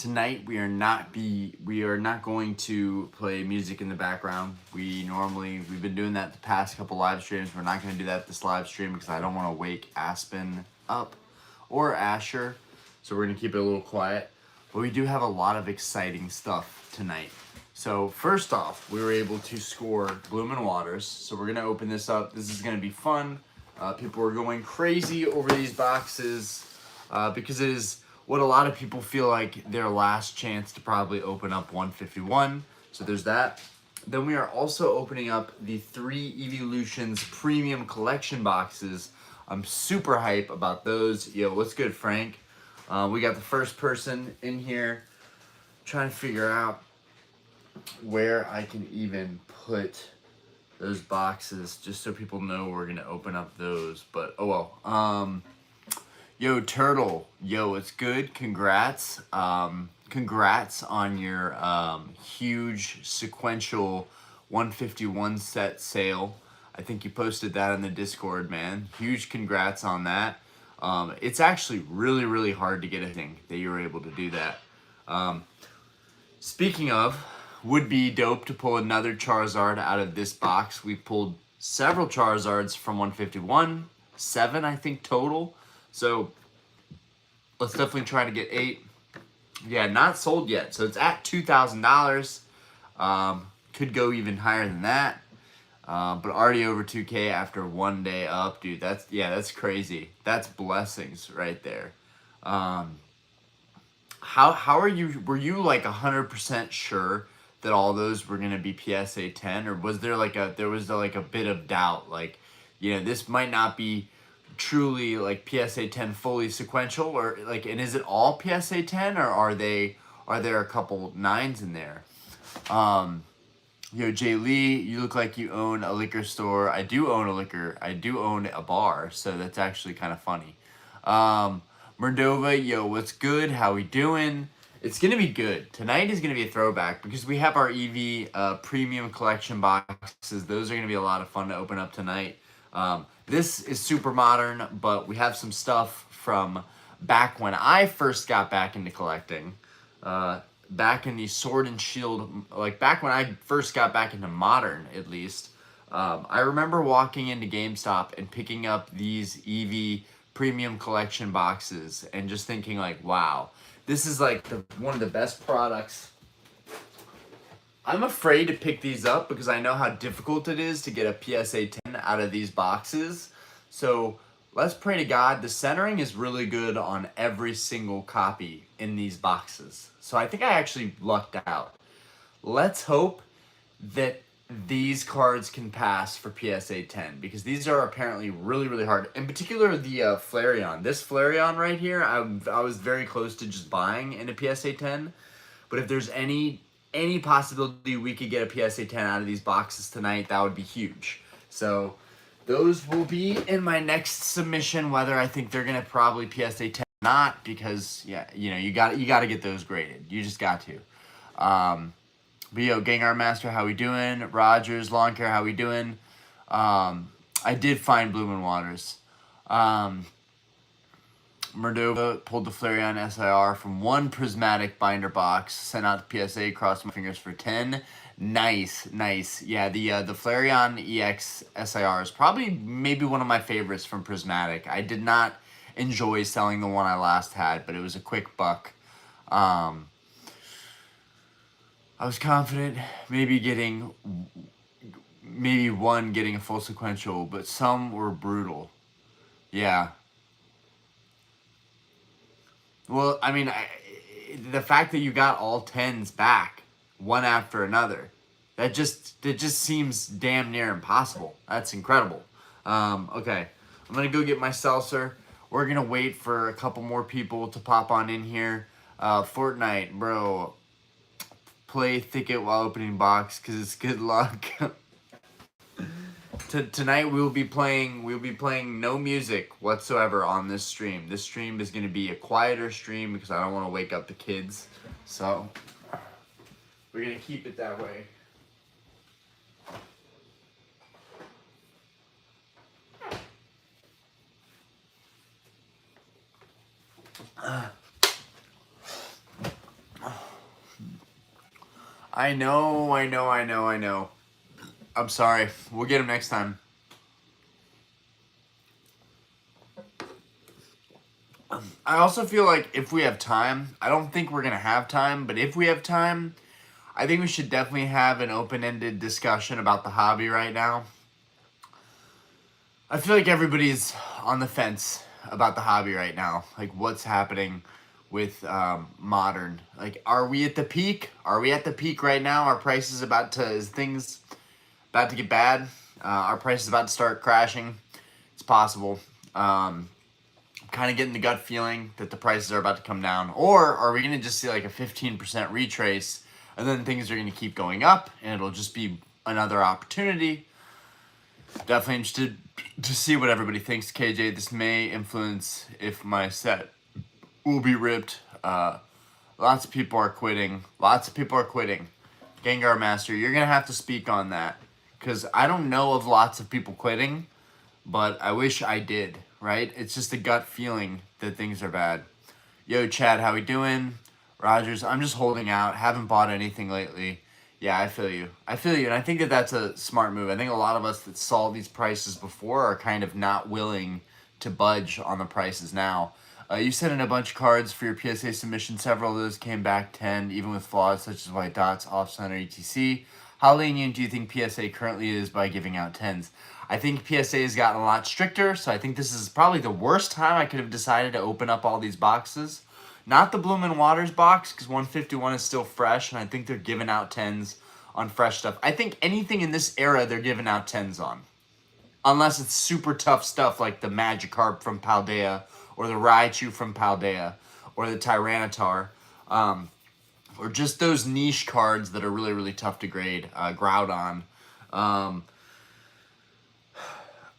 Tonight we are not going to play music in the background. We've been doing that the past couple live streams. We're not going to do that this live stream because I don't want to wake Aspen up or Asher. So we're going to keep it a little quiet. But we do have a lot of exciting stuff tonight. So first off, we were able to score Bloomin' Waters. So we're going to open this up. This is going to be fun. People are going crazy over these boxes because it is what a lot of people feel like their last chance to probably open up 151. So there's that. Then we are also opening up the 3 Evolutions Premium Collection boxes. I'm super hype about those. Yo, what's good, Frank? We got the first person in here trying to figure out where I can even put those boxes just so people know we're going to open up those. But, oh well. Yo, Turtle. Yo, it's good. Congrats. Congrats on your huge sequential 151 set sale. I think you posted that on the Discord, man. Huge congrats on that. It's actually really, really hard to get a thing that you were able to do that. Speaking of, would be dope to pull another Charizard out of this box. We pulled several Charizards from 151. 7, I think, total. So let's definitely try to get 8. Yeah, not sold yet. So it's at $2,000. Could go even higher than that. But already over 2K after 1 day up, dude. That's crazy. That's blessings right there. How are you? Were you like 100% sure that all those were gonna be PSA 10, or was there like a bit of doubt? Like, this might not be truly like PSA 10 fully sequential, or like, and is it all PSA 10, or are there a couple 9s in there? Yo, Jay Lee, you look like you own a liquor store. I do own a bar, so that's actually kind of funny. Mordova, yo, what's good? How we doing? It's gonna be good. Tonight is gonna be a throwback because we have our Eevee premium collection boxes. Those are gonna be a lot of fun to open up tonight. This is super modern, but we have some stuff from back when I first got back into collecting. Back in the Sword and Shield, like back when I first got back into modern, at least. I remember walking into GameStop and picking up these Eevee premium collection boxes and just thinking like, wow, this is like one of the best products. I'm afraid to pick these up because I know how difficult it is to get a PSA 10 out of these boxes. So let's pray to God. The centering is really good on every single copy in these boxes. So I think I actually lucked out. Let's hope that these cards can pass for PSA 10 because these are apparently really, really hard. In particular, the Flareon. This Flareon right here, I was very close to just buying in a PSA 10. But if there's any possibility we could get a PSA 10 out of these boxes tonight, that would be huge. So those will be in my next submission, whether I think they're gonna probably PSA 10 or not, because you got to get those graded. You just got to. But yo, Gengar Master, how we doing? Rogers, Lawn Care, how we doing? I did find Bloomin' Waters. Mordova pulled the Flareon SIR from 1 prismatic binder box, sent out the PSA, crossed my fingers for 10. Nice. Yeah, the Flareon EX SIR is probably maybe one of my favorites from prismatic. I did not enjoy selling the one I last had, but it was a quick buck. I was confident maybe one getting a full sequential, but some were brutal. Yeah. Well, I mean, the fact that you got all 10s back, one after another, that just seems damn near impossible. That's incredible. Okay, I'm going to go get my seltzer. We're going to wait for a couple more people to pop on in here. Fortnite, bro, play Thicket while opening box because it's good luck. Tonight we'll be playing no music whatsoever on this stream. This stream is going to be a quieter stream because I don't want to wake up the kids. So we're going to keep it that way. I know. I'm sorry. We'll get him next time. I also feel like if we have time, I don't think we're going to have time, but if we have time, I think we should definitely have an open-ended discussion about the hobby right now. I feel like everybody's on the fence about the hobby right now. Like, what's happening with modern? Like, are we at the peak? Are we at the peak right now? Are prices is things about to get bad? Are prices about to start crashing? It's possible. Kind of getting the gut feeling that the prices are about to come down. Or are we going to just see like a 15% retrace and then things are going to keep going up and it'll just be another opportunity? Definitely interested to see what everybody thinks. KJ, this may influence if my set will be ripped. Lots of people are quitting. Gengar Master, you're going to have to speak on that. Because I don't know of lots of people quitting, but I wish I did, right? It's just a gut feeling that things are bad. Yo, Chad, how we doing? Rogers, I'm just holding out. Haven't bought anything lately. Yeah, I feel you. And I think that that's a smart move. I think a lot of us that saw these prices before are kind of not willing to budge on the prices now. You sent in a bunch of cards for your PSA submission. Several of those came back 10, even with flaws such as white dots, off-center, etc. How lenient do you think PSA currently is by giving out 10s? I think PSA has gotten a lot stricter, so I think this is probably the worst time I could have decided to open up all these boxes. Not the Bloom and Waters box, because 151 is still fresh, and I think they're giving out 10s on fresh stuff. I think anything in this era they're giving out 10s on. Unless it's super tough stuff like the Magikarp from Paldea, or the Raichu from Paldea, or the Tyranitar. Or just those niche cards that are really, really tough to grade. Groudon. I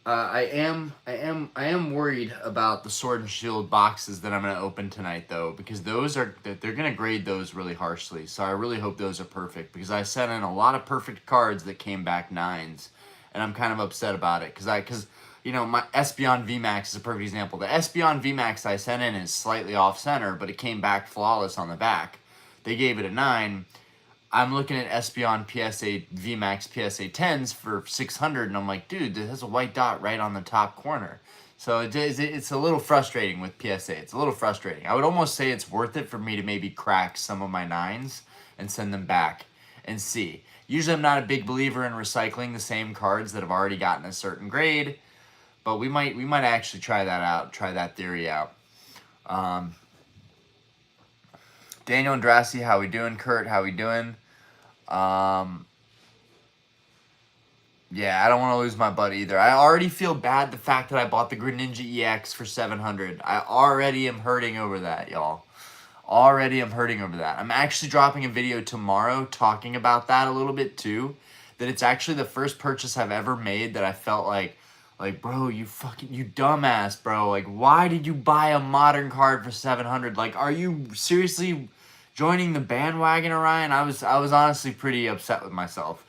am worried about the Sword and Shield boxes that I'm gonna open tonight though, because they're gonna grade those really harshly. So I really hope those are perfect, because I sent in a lot of perfect cards that came back 9s, and I'm kind of upset about it because you know, my Espeon VMAX is a perfect example. The Espeon VMAX I sent in is slightly off center, but it came back flawless on the back. They gave it a 9. I'm looking at Espeon PSA VMAX PSA 10s for 600, and I'm like, dude, this has a white dot right on the top corner. So it's a little frustrating with PSA. It's a little frustrating. I would almost say it's worth it for me to maybe crack some of my 9s and send them back and see. Usually I'm not a big believer in recycling the same cards that have already gotten a certain grade, but we might actually try that out, try that theory out. Daniel Andrassi, how we doing? Kurt, how we doing? Yeah, I don't want to lose my butt either. I already feel bad the fact that I bought the Greninja EX for 700. I already am hurting over that, y'all. Already am hurting over that. I'm actually dropping a video tomorrow talking about that a little bit too. That it's actually the first purchase I've ever made that I felt like, bro, you dumbass, bro. Like, why did you buy a modern card for 700? Like, are you seriously joining the bandwagon, Orion? I was honestly pretty upset with myself.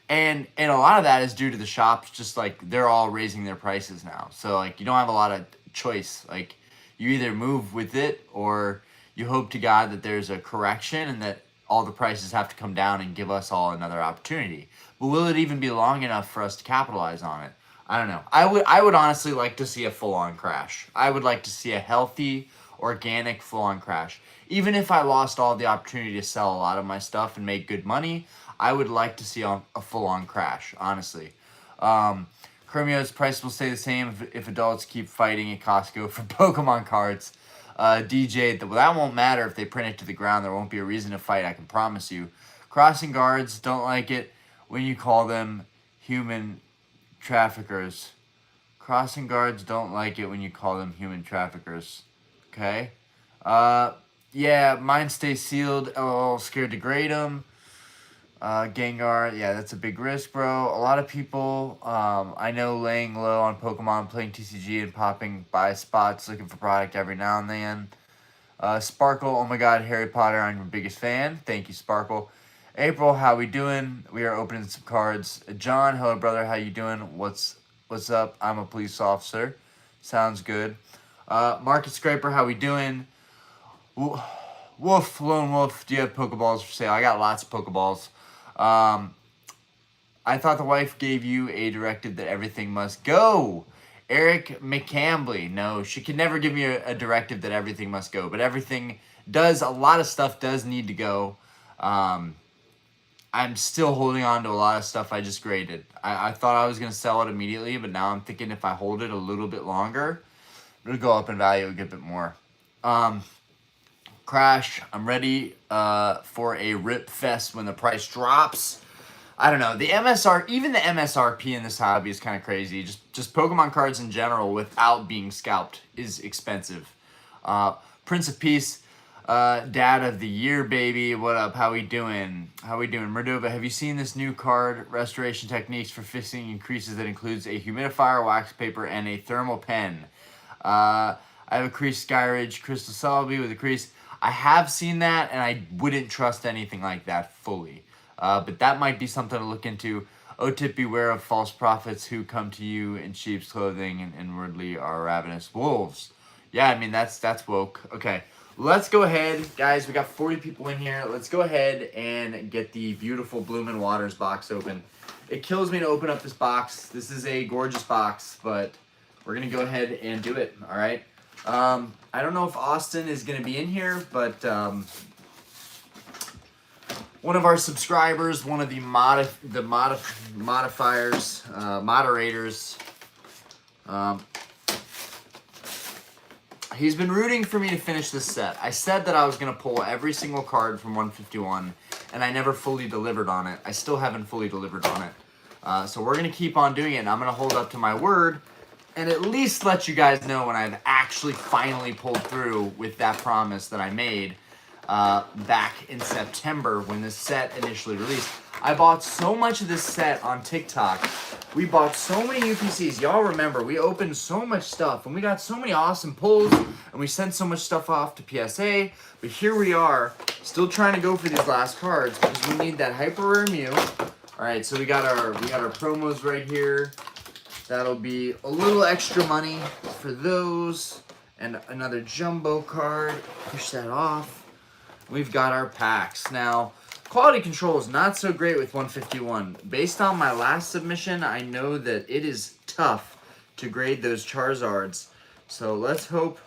And a lot of that is due to the shops, just like they're all raising their prices now. So like you don't have a lot of choice. Like you either move with it or you hope to God that there's a correction and that all the prices have to come down and give us all another opportunity. But will it even be long enough for us to capitalize on it? I don't know. I would honestly like to see a full-on crash. I would like to see a healthy, organic full-on crash. Even if I lost all the opportunity to sell a lot of my stuff and make good money, I would like to see a full-on crash, honestly. Chromio's price will stay the same if adults keep fighting at Costco for Pokemon cards. DJ, well, that won't matter if they print it to the ground. There won't be a reason to fight, I can promise you. Crossing guards don't like it when you call them human traffickers. Crossing guards don't like it when you call them human traffickers. Okay? Yeah, mine stay sealed. LOL, scared to grade them. Gengar, yeah, that's a big risk, bro. A lot of people, I know, laying low on Pokemon, playing TCG and popping by spots, looking for product every now and then. Sparkle, oh my god, Harry Potter, I'm your biggest fan. Thank you, Sparkle. April, how we doing? We are opening some cards. John, hello, brother, how you doing? What's up? I'm a police officer. Sounds good. Market Scraper, how we doing? Wolf, Lone Wolf, do you have Pokeballs for sale? I got lots of Pokeballs. I thought the wife gave you a directive that everything must go. Eric McCambly. No, she could never give me a directive that everything must go. But everything does, a lot of stuff does need to go. I'm still holding on to a lot of stuff I just graded. I thought I was going to sell it immediately, but now I'm thinking if I hold it a little bit longer, it'll go up in value a good bit more. Crash, I'm ready for a rip fest when the price drops. I don't know. The MSR, even the MSRP in this hobby is kind of crazy. Just Pokemon cards in general without being scalped is expensive. Prince of Peace, Dad of the Year, baby. What up? How we doing? How we doing? Merdova, have you seen this new card restoration techniques for fixing increases that includes a humidifier, wax paper, and a thermal pen? I have a crease Skyridge Crystal Celebi with a crease. I have seen that, and I wouldn't trust anything like that fully. But that might be something to look into. Otip, beware of false prophets who come to you in sheep's clothing and inwardly are ravenous wolves. Yeah, I mean, that's woke. Okay, let's go ahead. Guys, we got 40 people in here. Let's go ahead and get the beautiful Bloomin' Waters box open. It kills me to open up this box. This is a gorgeous box, but we're going to go ahead and do it, all right? I don't know if Austin is going to be in here, but one of our moderators, he's been rooting for me to finish this set. I said that I was going to pull every single card from 151, and I never fully delivered on it. I still haven't fully delivered on it. So we're going to keep on doing it, and I'm going to hold up to my word and at least let you guys know when I've actually finally pulled through with that promise that I made back in September when this set initially released. I bought so much of this set on TikTok. We bought so many UPCs. Y'all remember, we opened so much stuff, and we got so many awesome pulls, and we sent so much stuff off to PSA. But here we are, still trying to go for these last cards because we need that hyper rare Mew. All right, so we got our promos right here. That'll be a little extra money for those. And another jumbo card. Push that off. We've got our packs. Now, quality control is not so great with 151. Based on my last submission, I know that it is tough to grade those Charizards. So let's hope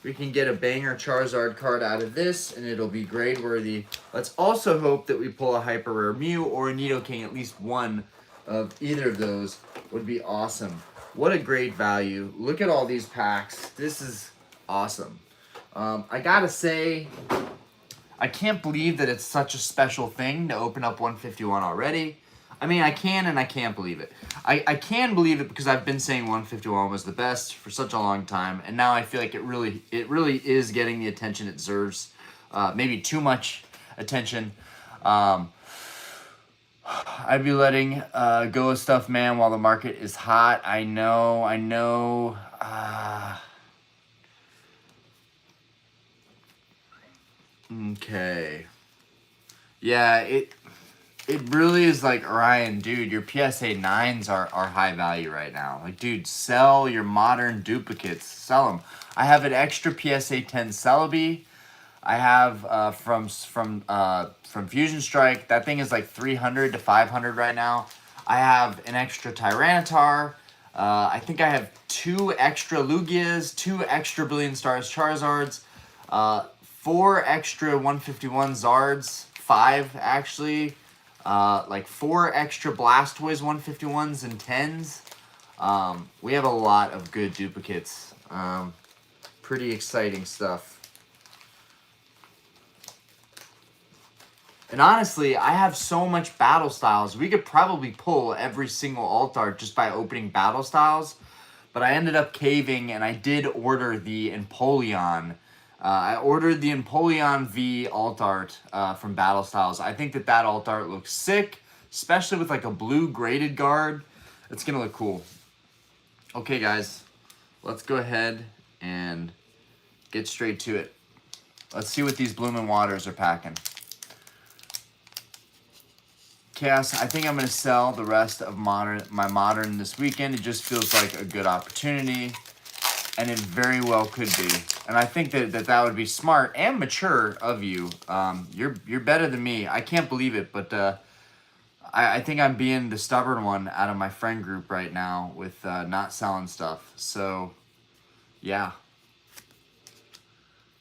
we can get a banger Charizard card out of this, and it'll be grade worthy. Let's also hope that we pull a hyper rare Mew or a Nidoking, at least one of either of those would be awesome. What a great value. Look at all these packs. This is awesome. I gotta say, I can't believe that it's such a special thing to open up 151 already. I mean, I can and I can't believe it. I can believe it because I've been saying 151 was the best for such a long time, and now I feel like it really is getting the attention it deserves. Maybe too much attention. I'd be letting go of stuff, man, while the market is hot. I know. Okay. Yeah, it really is like, Ryan, dude, your PSA 9s are high value right now. Like, dude, sell your modern duplicates. Sell them. I have an extra PSA 10 Celebi. I have from Fusion Strike. That thing is like 300 to 500 right now. I have an extra Tyranitar. I think I have 2 extra Lugias, 2 extra Billion Stars Charizards, 4 extra 151 Zards, 5 actually, like 4 extra Blastoise 151s and 10s. We have a lot of good duplicates. Pretty exciting stuff. And honestly, I have so much battle styles. We could probably pull every single alt art just by opening battle styles. But I ended up caving, and I did order the Empoleon. I ordered the Empoleon V alt art from Battle Styles. I think that alt art looks sick, especially with like a blue graded guard. It's going to look cool. Okay, guys, let's go ahead and get straight to it. Let's see what these Bloomin' Waters are packing. Chaos, I think I'm going to sell the rest of my modern this weekend. It just feels like a good opportunity. And it very well could be. And I think that would be smart and mature of you. You're better than me. I can't believe it, but I think I'm being the stubborn one out of my friend group right now with not selling stuff. So, yeah.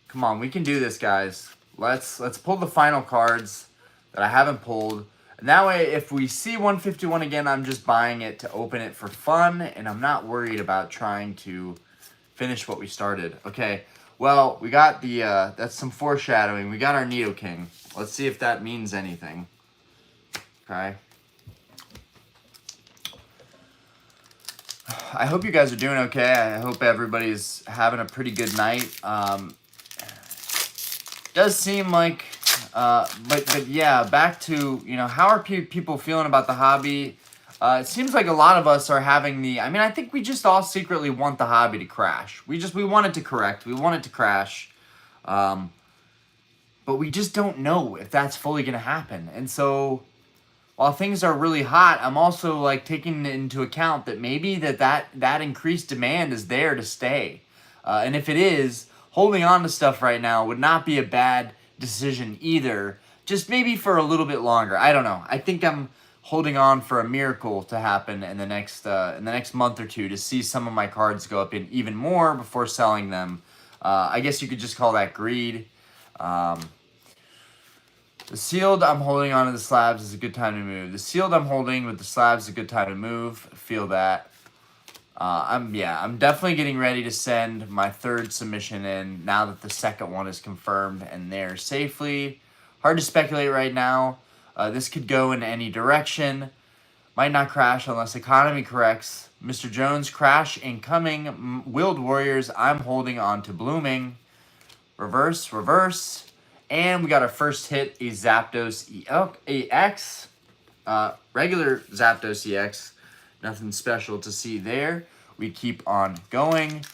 Come on, we can do this, guys. Let's pull the final cards that I haven't pulled. And that way, if we see 151 again, I'm just buying it to open it for fun, and I'm not worried about trying to finish what we started. Okay, well, we got the, that's some foreshadowing. We got our Nidoking. Let's see if that means anything. Okay. I hope you guys are doing okay. I hope everybody's having a pretty good night. Does seem like, but yeah, back to, you know, how are people feeling about the hobby? It seems like a lot of us are having the, I mean, I think we just all secretly want the hobby to crash. We want it to correct. We want it to crash. But we just don't know if that's fully going to happen. And so while things are really hot, I'm also like taking into account that maybe that increased demand is there to stay. And if it is, holding on to stuff right now would not be a bad decision either. Just maybe for a little bit longer. I don't know. I think I'm holding on for a miracle to happen in the next month or two to see some of my cards go up in even more before selling them. I guess you could just call that greed. The sealed, I'm holding on to the slabs is a good time to move. The sealed I'm holding with the slabs is a good time to move. I feel that. I'm definitely getting ready to send my third submission in now that the second one is confirmed and there safely. Hard to speculate right now. This could go in any direction. Might not crash unless economy corrects. Mr. Jones, crash incoming. Willed Warriors, I'm holding on to blooming. Reverse, reverse. And we got our first hit, a Zapdos EX. Regular Zapdos EX. Nothing special to see there. We keep on going.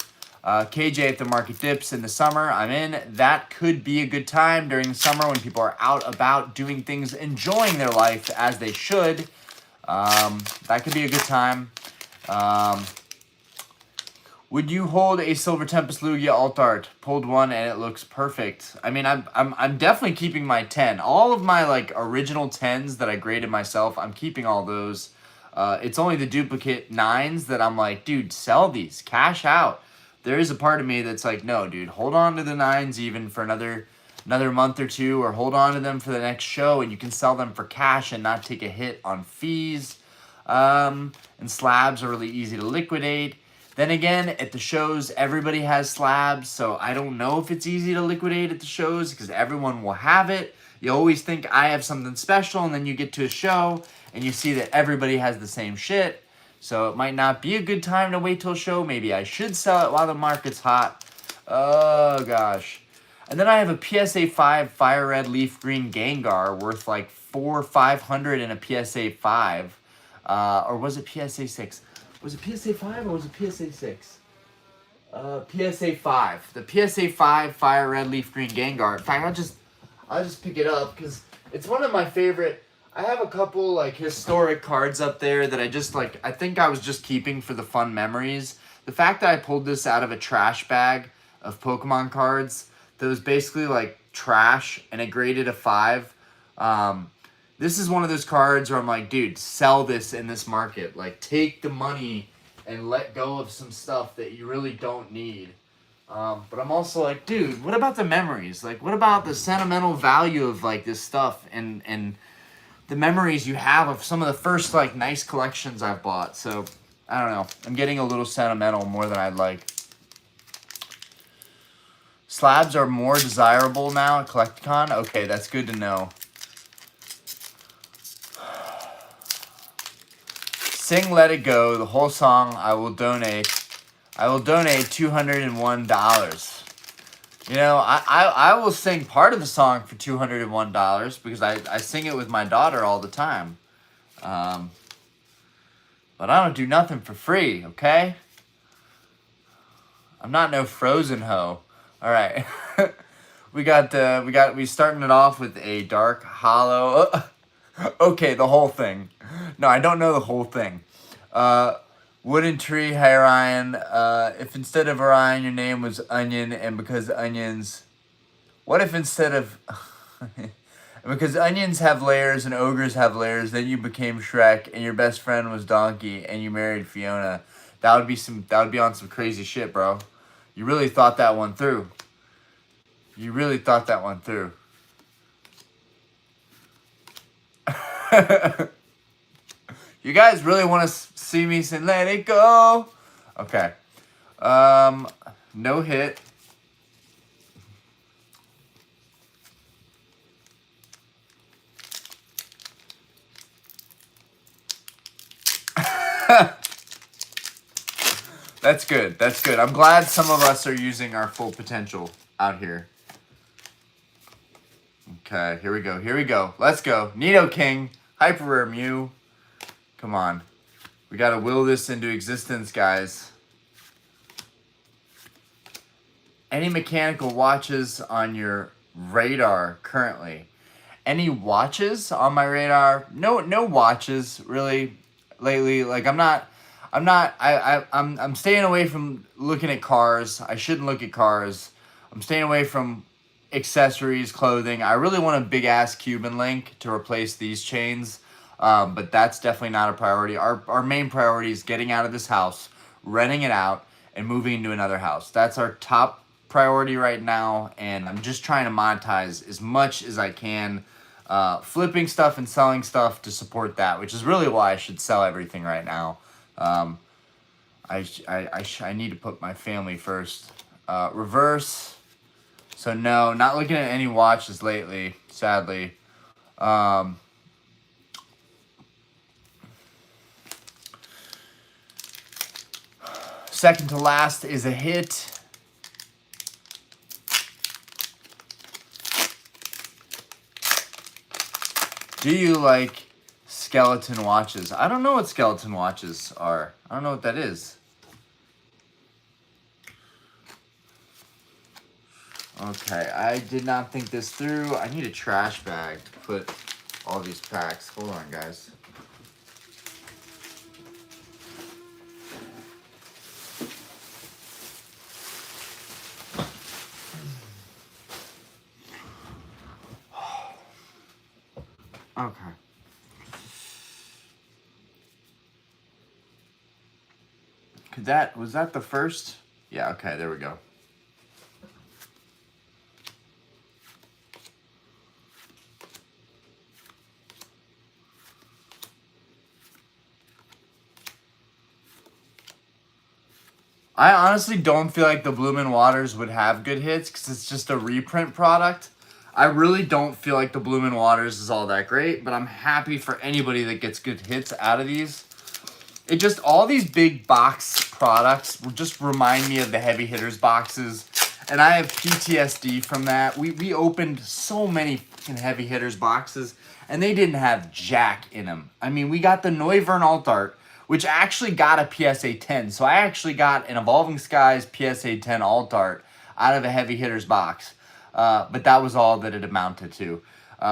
KJ, if the market dips in the summer, I'm in. That could be a good time during the summer when people are out about doing things, enjoying their life as they should. That could be a good time. Would you hold a Silver Tempest Lugia alt art? Pulled one and it looks perfect. I mean, I'm definitely keeping my 10. All of my like original 10s that I graded myself, I'm keeping all those. It's only the duplicate 9s that I'm like, dude, sell these, cash out. There is a part of me that's like, no, dude, hold on to the 9s even for another month or two, or hold on to them for the next show, and you can sell them for cash and not take a hit on fees. And slabs are really easy to liquidate. Then again, at the shows, everybody has slabs, so I don't know if it's easy to liquidate at the shows because everyone will have it. You always think I have something special, and then you get to a show, and you see that everybody has the same shit. So it might not be a good time to wait till a show. Maybe I should sell it while the market's hot. Oh, gosh. And then I have a PSA 5 Fire Red Leaf Green Gengar worth like 400 or 500 in a PSA 5. Or was it PSA 6? Was it PSA 5 or was it PSA 6? PSA 5. The PSA 5 Fire Red Leaf Green Gengar. In fact, I'll just pick it up because it's one of my favorite. I have a couple like historic cards up there that I just like. I think I was just keeping for the fun memories. The fact that I pulled this out of a trash bag of Pokemon cards that was basically like trash and it graded a 5. This is one of those cards where I'm like, dude, sell this in this market. Like, take the money and let go of some stuff that you really don't need. But I'm also like, dude, what about the memories? Like, what about the sentimental value of like this stuff and the memories you have of some of the first like nice collections I've bought? So I don't know. I'm getting a little sentimental more than I'd like. Slabs are more desirable now at Collecticon. Okay, that's good to know. Sing Let It Go, the whole song. I will donate $201. You know, I will sing part of the song for $201 because I sing it with my daughter all the time. But I don't do nothing for free, okay? I'm not no Frozen hoe. All right. we starting it off with a dark hollow. Okay, the whole thing. No, I don't know the whole thing. Wooden tree, hi Ryan. If instead of Orion your name was Onion, and because onions, what if instead of because onions have layers and ogres have layers, then you became Shrek and your best friend was Donkey and you married Fiona. That would be on some crazy shit, bro. You really thought that one through. You really thought that one through. You guys really want to see me say let it go? Okay. No hit. That's good. That's good. I'm glad some of us are using our full potential out here. Okay, here we go. Here we go. Let's go. Nidoking. Hyper Rare Mew. Come on. We got to will this into existence, guys. Any mechanical watches on your radar currently? Any watches on my radar? No watches really lately. Like I'm staying away from looking at cars. I shouldn't look at cars. I'm staying away from accessories, clothing. I really want a big ass Cuban link to replace these chains. But that's definitely not a priority. Our main priority is getting out of this house, renting it out, and moving into another house. That's our top priority right now, and I'm just trying to monetize as much as I can, flipping stuff and selling stuff to support that, which is really why I should sell everything right now. I need to put my family first. Reverse. So no, not looking at any watches lately, sadly. Second to last is a hit. Do you like skeleton watches? I don't know what skeleton watches are. I don't know what that is. Okay, I did not think this through. I need a trash bag to put all these packs. Hold on, guys. Okay. Was that the first? Yeah, okay, there we go. I honestly don't feel like the Bloomin' Waters would have good hits because it's just a reprint product. I really don't feel like the Bloomin' Waters is all that great, but I'm happy for anybody that gets good hits out of these. It just, all these big box products just remind me of the heavy hitters boxes, and I have PTSD from that. We opened so many fucking heavy hitters boxes, and they didn't have jack in them. I mean, we got the Noivern Alt Art, which actually got a PSA 10. So I actually got an Evolving Skies PSA 10 Alt Art out of a heavy hitters box. But that was all that it amounted to.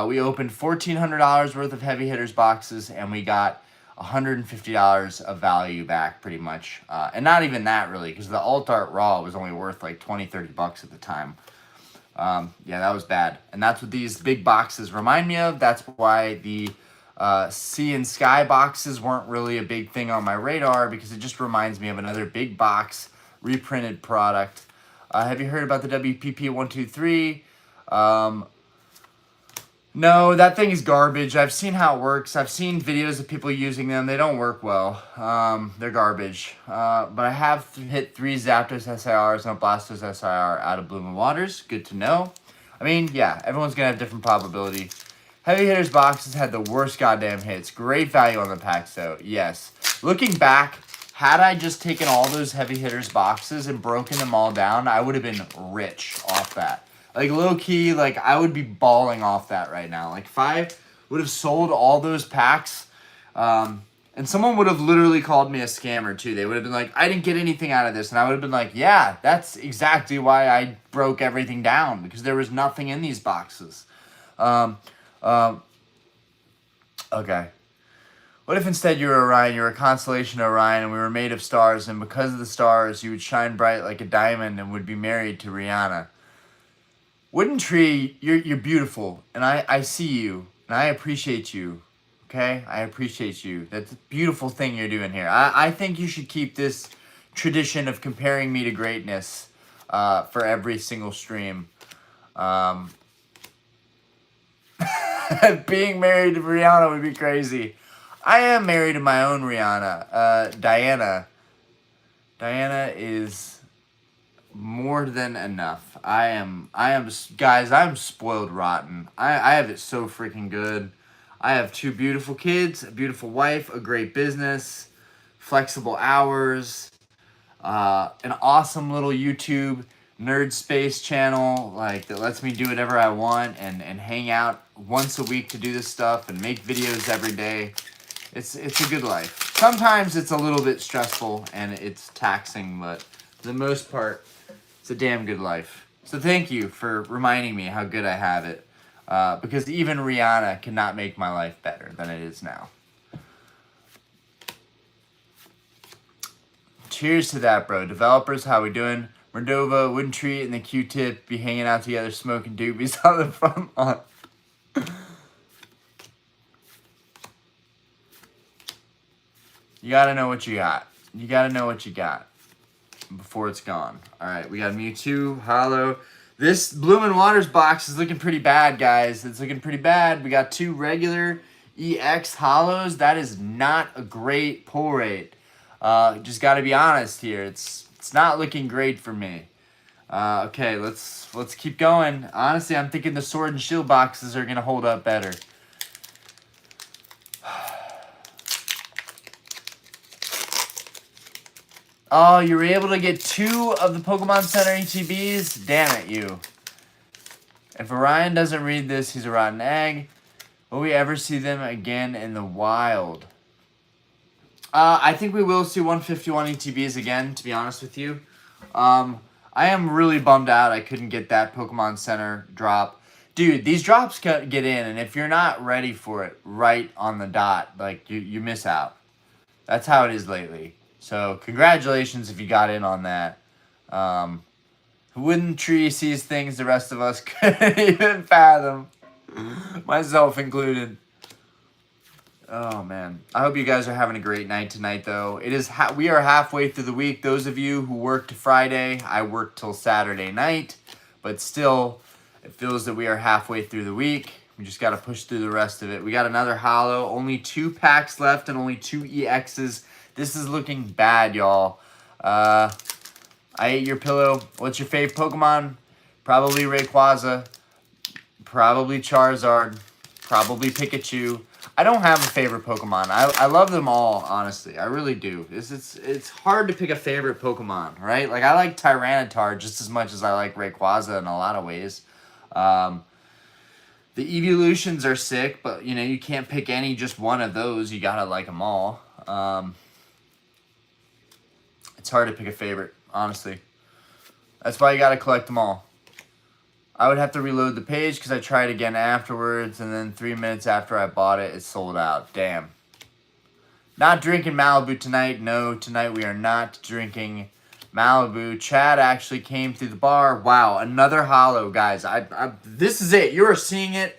We opened $1,400 worth of heavy hitters boxes, and we got $150 of value back pretty much. And not even that really, because the Alt Art Raw was only worth like 20, 30 bucks at the time. Yeah, that was bad. And that's what these big boxes remind me of. That's why the Sea and Sky boxes weren't really a big thing on my radar, because it just reminds me of another big box reprinted product. Have you heard about the WPP 123? No, that thing is garbage. I've seen how it works. I've seen videos of people using them. They don't work well. They're garbage. But I have hit 3 Zapdos SIRs and a Blastos SIR out of Bloomin' Waters. Good to know. I mean, yeah, everyone's going to have different probability. Heavy hitters boxes had the worst goddamn hits. Great value on the packs, though. Yes. Looking back, had I just taken all those heavy hitters boxes and broken them all down, I would have been rich off that. Like, low-key, like, I would be balling off that right now. Like, if I would have sold all those packs, and someone would have literally called me a scammer, too. They would have been like, I didn't get anything out of this. And I would have been like, yeah, that's exactly why I broke everything down, because there was nothing in these boxes. Okay. What if instead you were Orion, you were a constellation of Orion, and we were made of stars, and because of the stars, you would shine bright like a diamond and would be married to Rihanna? Wooden Tree, you're beautiful, and I see you, and I appreciate you, okay? I appreciate you. That's a beautiful thing you're doing here. I think you should keep this tradition of comparing me to greatness for every single stream. Being married to Rihanna would be crazy. I am married to my own Rihanna, Diana. Diana is more than enough. Guys, I'm spoiled rotten. I have it so freaking good. I have 2 beautiful kids, a beautiful wife, a great business, flexible hours, an awesome little YouTube nerd space channel that lets me do whatever I want and hang out once a week to do this stuff and make videos every day. It's a good life. Sometimes it's a little bit stressful and it's taxing, but for the most part, it's a damn good life. So thank you for reminding me how good I have it. Because even Rihanna cannot make my life better than it is now. Cheers to that, bro. Developers, how we doing? Moldova, Wooden Tree, and the Q-Tip be hanging out together smoking doobies on the front lawn. You gotta know what you got. You gotta know what you got before it's gone. Alright, we got Mewtwo, Hollow. This Bloomin' Waters box is looking pretty bad, guys. It's looking pretty bad. We got 2 regular EX Hollows. That is not a great pull rate. Just gotta be honest here. It's not looking great for me. Okay, let's keep going. Honestly, I'm thinking the Sword and Shield boxes are gonna hold up better. Oh, you were able to get 2 of the Pokemon Center ETBs? Damn it, you. If Orion doesn't read this, he's a rotten egg. Will we ever see them again in the wild? I think we will see 151 ETBs again, to be honest with you. I am really bummed out I couldn't get that Pokemon Center drop. Dude, these drops get in, and if you're not ready for it right on the dot, you miss out. That's how it is lately. So, congratulations if you got in on that. Wooden Tree sees things the rest of us couldn't even fathom. Myself included. Oh, man. I hope you guys are having a great night tonight, though. We are halfway through the week. Those of you who worked Friday, I worked till Saturday night. But still, it feels that we are halfway through the week. We just got to push through the rest of it. We got another Hollow. Only 2 packs left and only 2 EXs. This is looking bad, y'all. I ate your pillow. What's your fave Pokemon? Probably Rayquaza. Probably Charizard. Probably Pikachu. I don't have a favorite Pokemon. I love them all, honestly. I really do. It's hard to pick a favorite Pokemon, right? I like Tyranitar just as much as I like Rayquaza in a lot of ways. The evolutions are sick, but, you can't pick just one of those. You gotta like them all. It's hard to pick a favorite, honestly. That's why you gotta collect them all. I would have to reload the page because I tried again afterwards, and then 3 minutes after I bought it, it sold out. Damn. Not drinking Malibu tonight. No, tonight we are not drinking Malibu. Chad actually came through the bar. Wow, another Hollow, guys. This is it. You are seeing it.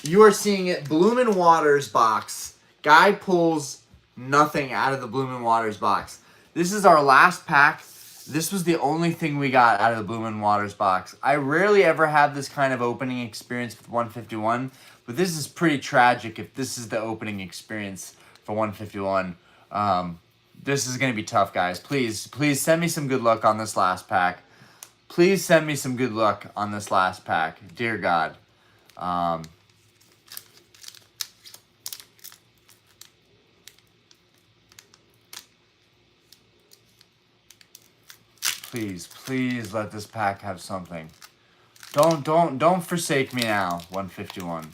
You are seeing it. Bloomin' Waters box. Guy pulls nothing out of the Bloomin' Waters box. This is our last pack. This was the only thing we got out of the Bloomin' Waters box. I rarely ever have this kind of opening experience with 151, but this is pretty tragic if this is the opening experience for 151. This is going to be tough, guys. Please send me some good luck on this last pack. Please send me some good luck on this last pack. Dear God. Please let this pack have something. Don't forsake me now, 151.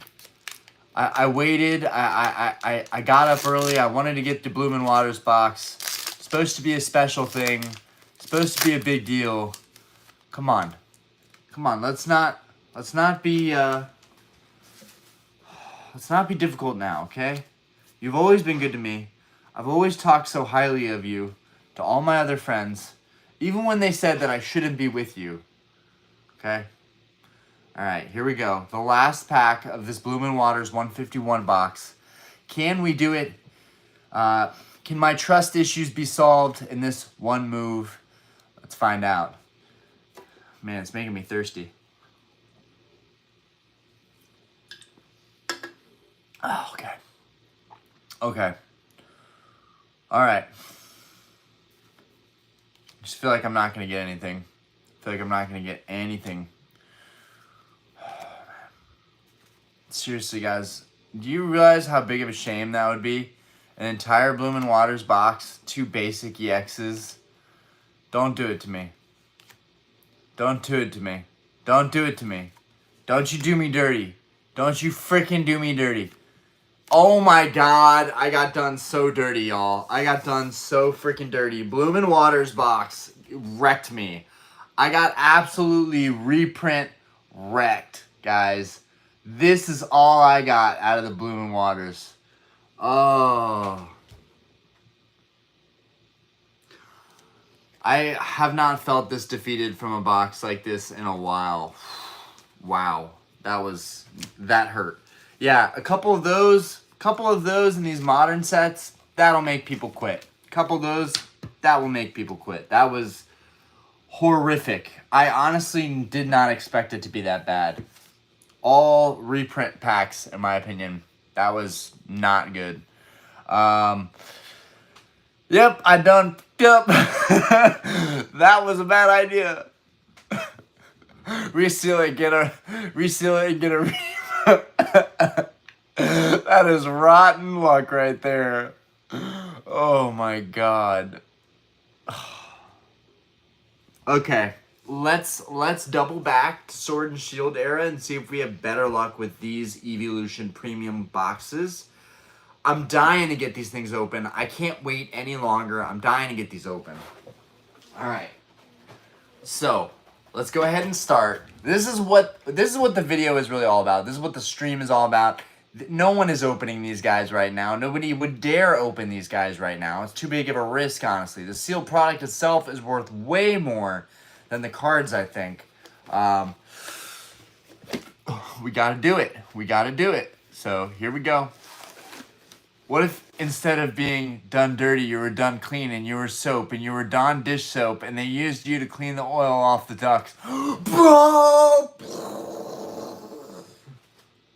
I waited. I got up early. I wanted to get the Bloomin' Waters box. It's supposed to be a special thing. It's supposed to be a big deal. Come on. Let's not be difficult now, okay? You've always been good to me. I've always talked so highly of you to all my other friends, even when they said that I shouldn't be with you. Okay? Alright, here we go. The last pack of this Bloomin' Waters 151 box. Can we do it? Can my trust issues be solved in this one move? Let's find out. Man, it's making me thirsty. Oh, okay. Okay. Alright. Just feel like I'm not going to get anything. Feel like I'm not going to get anything. Seriously, guys. Do you realize how big of a shame that would be? An entire Bloomin' Waters box, 2 basic EXs. Don't do it to me. Don't do it to me. Don't do it to me. Don't you do me dirty. Don't you freaking do me dirty. Oh my god, I got done so dirty, y'all. I got done so freaking dirty. Bloomin' Waters box wrecked me. I got absolutely reprint wrecked, guys. This is all I got out of the Bloomin' Waters. Oh. I have not felt this defeated from a box like this in a while. Wow. That hurt. Yeah, a couple of those in these modern sets, that'll make people quit. A couple of those, that will make people quit. That was horrific. I honestly did not expect it to be that bad. All reprint packs, in my opinion. That was not good. Yep, I done. Yep. That was a bad idea. Reseal it, get a. That is rotten luck right there. Oh my god. Okay, let's double back to Sword and Shield era and see if we have better luck with these Evolution Premium boxes. I'm dying to get these things open. I can't wait any longer. I'm dying to get these open. Alright. So, let's go ahead and start. This is what the video is really all about. This is what the stream is all about. No one is opening these guys right now. Nobody would dare open these guys right now. It's too big of a risk, honestly. The sealed product itself is worth way more than the cards, I think. We gotta do it. We gotta do it. So, here we go. What if instead of being done dirty, you were done clean and you were soap and you were Dawn dish soap and they used you to clean the oil off the ducks? Bro!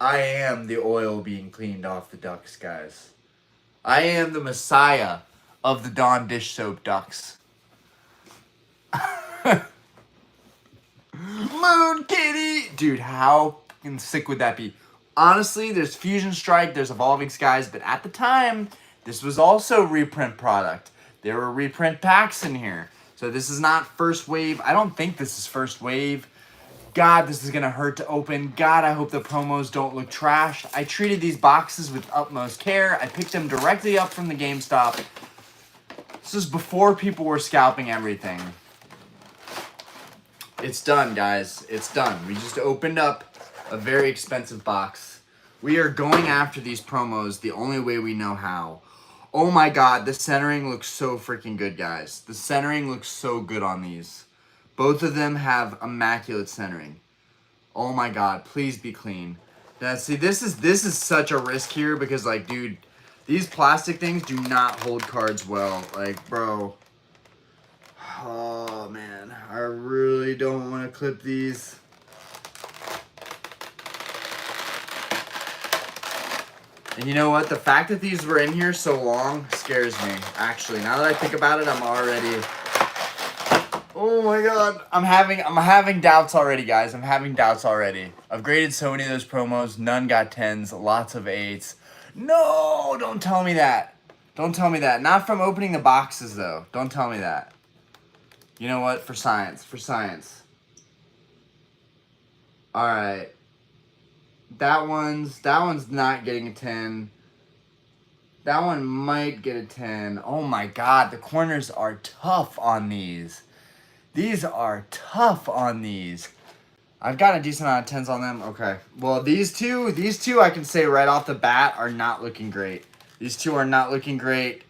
I am the oil being cleaned off the ducks, guys. I am the messiah of the Dawn dish soap ducks. Moon Kitty! Dude, how fucking sick would that be? Honestly, there's Fusion Strike, there's Evolving Skies, but at the time, this was also reprint product. There were reprint packs in here. So this is not first wave. I don't think this is first wave. God, this is going to hurt to open. God, I hope the promos don't look trashed. I treated these boxes with utmost care. I picked them directly up from the GameStop. This is before people were scalping everything. It's done, guys. It's done. We just opened up a very expensive box. We are going after these promos the only way we know how. Oh my god, the centering looks so freaking good, guys. The centering looks so good on these. Both of them have immaculate centering. Oh my god, please be clean. Now, see, this is such a risk here because, like, dude, these plastic things do not hold cards well. Like, bro. Oh, man. I really don't want to clip these. And you know what? The fact that these were in here so long scares me, actually. Now that I think about it, I'm already... Oh my god. I'm having doubts already, guys. I'm having doubts already. I've graded so many of those promos. None got 10s. Lots of 8s. No! Don't tell me that. Don't tell me that. Not from opening the boxes, though. Don't tell me that. You know what? For science. For science. Alright. That one's not getting a 10. That one might get a 10. Oh my god, the corners are tough on these. These are tough on these. I've got a decent amount of 10s on them. Okay. Well, these two I can say right off the bat are not looking great. These two are not looking great.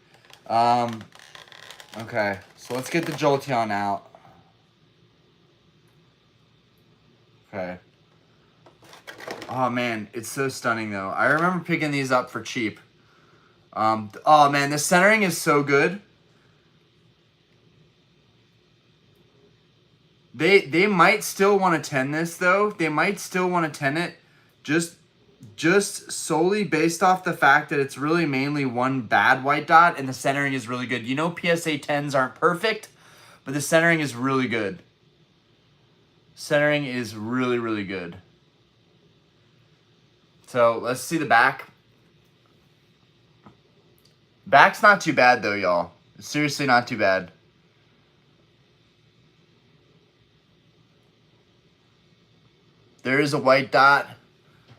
Okay, so let's get the Jolteon out. Okay. Oh, man, it's so stunning, though. I remember picking these up for cheap. Oh, man, the centering is so good. They might still want to 10 this, though. They might still want to 10 it just solely based off the fact that it's really mainly one bad white dot and the centering is really good. You know PSA 10s aren't perfect, but the centering is really good. Centering is really, really good. So let's see the back. Back's not too bad though, y'all. It's seriously not too bad. There is a white dot.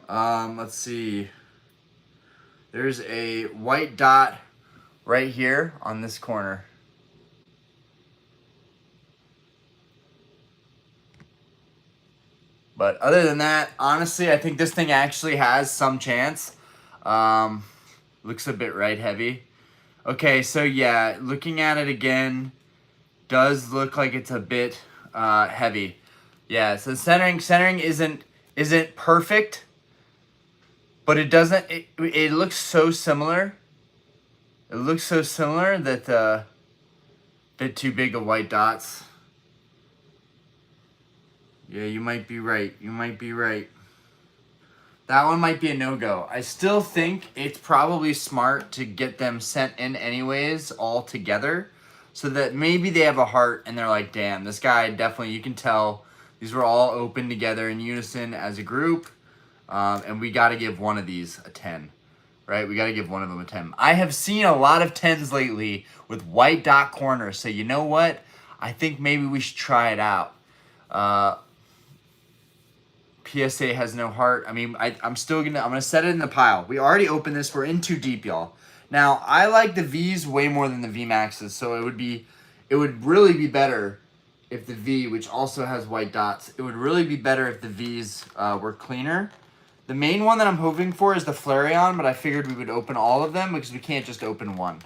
Let's see. There's a white dot right here on this corner. But other than that, honestly, I think this thing actually has some chance. Looks a bit right heavy. Okay, so yeah, looking at it again, does look like it's a bit heavy. Yeah, so centering isn't perfect, but it doesn't. It looks so similar. It looks so similar that a bit too big of white dots. Yeah, you might be right. You might be right. That one might be a no-go. I still think it's probably smart to get them sent in anyways all together so that maybe they have a heart and they're like, damn, this guy definitely, you can tell these were all open together in unison as a group, and we got to give one of these a 10, right? We got to give one of them a 10. I have seen a lot of 10s lately with white dot corners, so you know what? I think maybe we should try it out. PSA has no heart. I mean, I'm gonna set it in the pile. We already opened this. We're in too deep, y'all. Now, I like the V's way more than the V Maxes, so it would really be better if the V, which also has white dots, it would really be better if the V's were cleaner. The main one that I'm hoping for is the Flareon, but I figured we would open all of them because we can't just open one,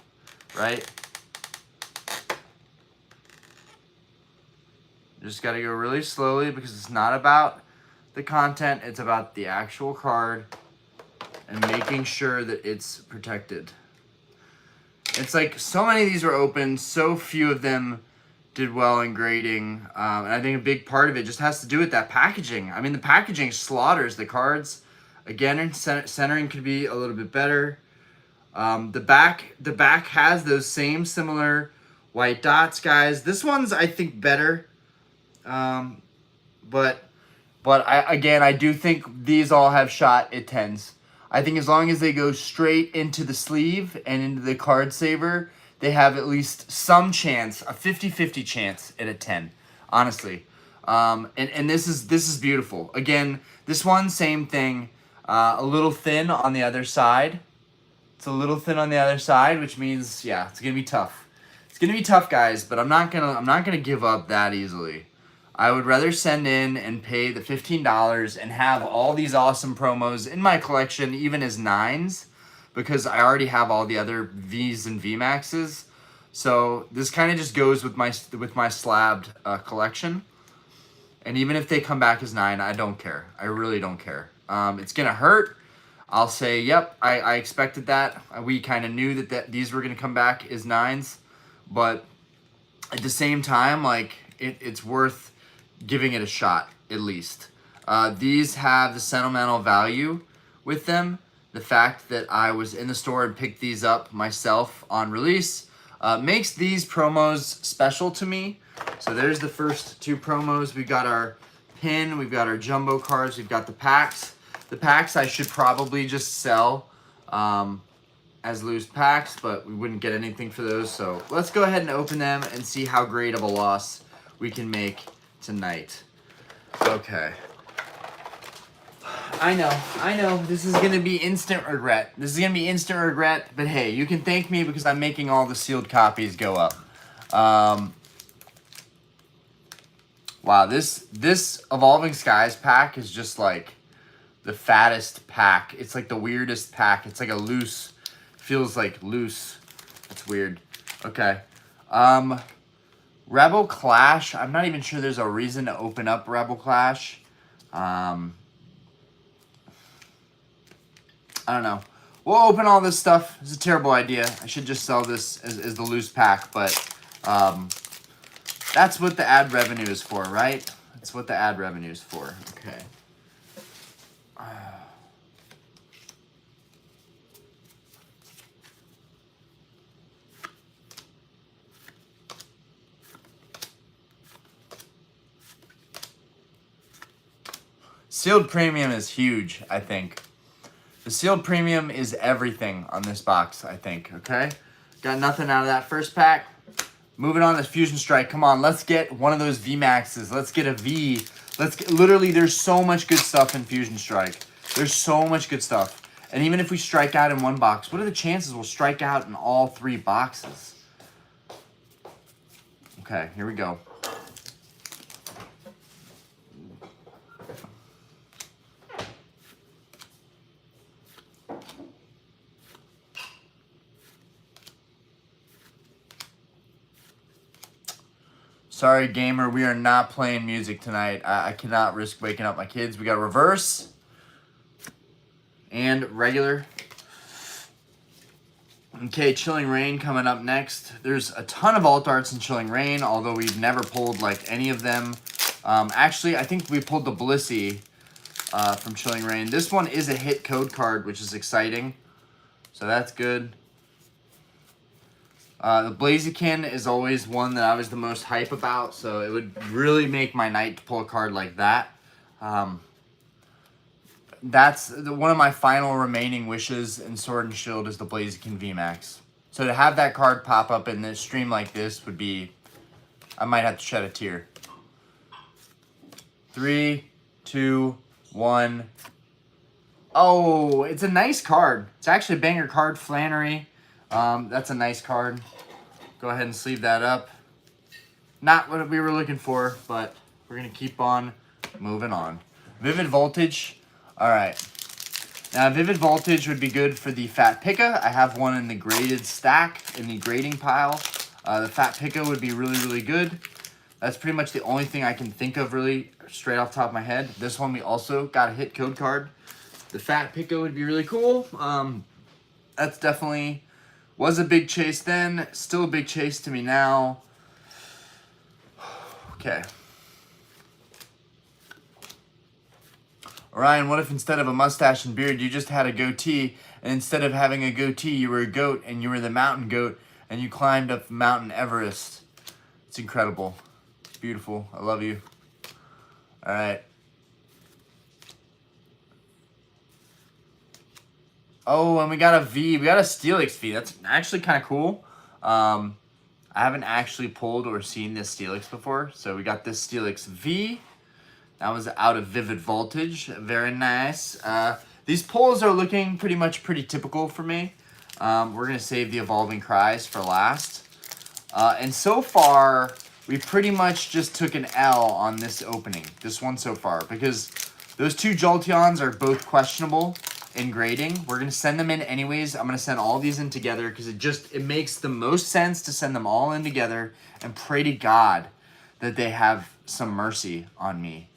right? Just got to go really slowly because it's not about the content, it's about the actual card and making sure that it's protected. It's like so many of these were open, so few of them did well in grading, and I think a big part of it just has to do with that packaging. I mean, the packaging slaughters the cards. Again, centering could be a little bit better. The back has those same similar white dots, guys. This one's, I think, better, but I do think these all have shot at 10s. I think as long as they go straight into the sleeve and into the card saver, they have at least some chance, a 50-50 chance at a 10, honestly. And this is beautiful. Again, this one, same thing, a little thin on the other side. It's a little thin on the other side, which means, yeah, it's gonna be tough. It's gonna be tough, guys, but I'm not gonna give up that easily. I would rather send in and pay the $15 and have all these awesome promos in my collection, even as 9s, because I already have all the other V's and V Maxes. So this kind of just goes with my slabbed collection. And even if they come back as 9, I don't care. I really don't care. It's gonna hurt. I'll say, yep, I expected that. We kind of knew that these were gonna come back as 9s, but at the same time, like it's worth giving it a shot, at least. These have the sentimental value with them. The fact that I was in the store and picked these up myself on release makes these promos special to me. So there's the first 2 promos. We've got our pin, we've got our jumbo cards, we've got the packs. The packs I should probably just sell as loose packs, but we wouldn't get anything for those. So let's go ahead and open them and see how great of a loss we can make tonight. Okay. I know, this is going to be instant regret. But hey, you can thank me because I'm making all the sealed copies go up. Wow, this Evolving Skies pack is just like the fattest pack. It's like the weirdest pack. It's like a loose feels like loose. That's weird. Okay. Rebel Clash. I'm not even sure there's a reason to open up Rebel Clash. I don't know. We'll open all this stuff. It's a terrible idea. I should just sell this as the loose pack, but that's what the ad revenue is for, right? That's what the ad revenue is for. Okay. Sealed premium is huge, I think. The sealed premium is everything on this box, I think, okay? Got nothing out of that first pack. Moving on to Fusion Strike. Come on, let's get one of those VMAXs. Let's get a V. Literally, there's so much good stuff in Fusion Strike. There's so much good stuff. And even if we strike out in one box, what are the chances we'll strike out in all 3 boxes? Okay, here we go. Sorry, gamer, we are not playing music tonight. I cannot risk waking up my kids. We got reverse and regular. Okay, Chilling Reign coming up next. There's a ton of alt arts in Chilling Reign, although we've never pulled like any of them. Actually, I think we pulled the Blissey from Chilling Reign. This one is a hit code card, which is exciting. So that's good. The Blaziken is always one that I was the most hype about, so it would really make my night to pull a card like that. That's one of my final remaining wishes in Sword and Shield is the Blaziken VMAX. So to have that card pop up in this stream like this would be, I might have to shed a tear. 3, 2, 1. Oh, it's a nice card. It's actually a banger card, Flannery. That's a nice card. Go ahead and sleeve that up. Not what we were looking for, but we're going to keep on moving on. Vivid Voltage. All right. Now, Vivid Voltage would be good for the Fat Pika. I have one in the graded stack, in the grading pile. The Fat Pika would be really, really good. That's pretty much the only thing I can think of really straight off the top of my head. This one we also got a hit code card. The Fat Pika would be really cool. That's definitely... was a big chase then, still a big chase to me now. Okay. Ryan, what if instead of a mustache and beard, you just had a goatee, and instead of having a goatee, you were a goat, and you were the mountain goat, and you climbed up Mountain Everest? It's incredible. It's beautiful. I love you. All right. Oh, and we got a V. We got a Steelix V. That's actually kind of cool. I haven't actually pulled or seen this Steelix before. So we got this Steelix V. That was out of Vivid Voltage. Very nice. These pulls are looking pretty typical for me. We're going to save the Evolving Cries for last. And so far, we pretty much just took an L on this opening. This one so far. Because those 2 Jolteons are both questionable in grading. We're going to send them in anyways. I'm going to send all these in together because it makes the most sense to send them all in together and pray to God that they have some mercy on me.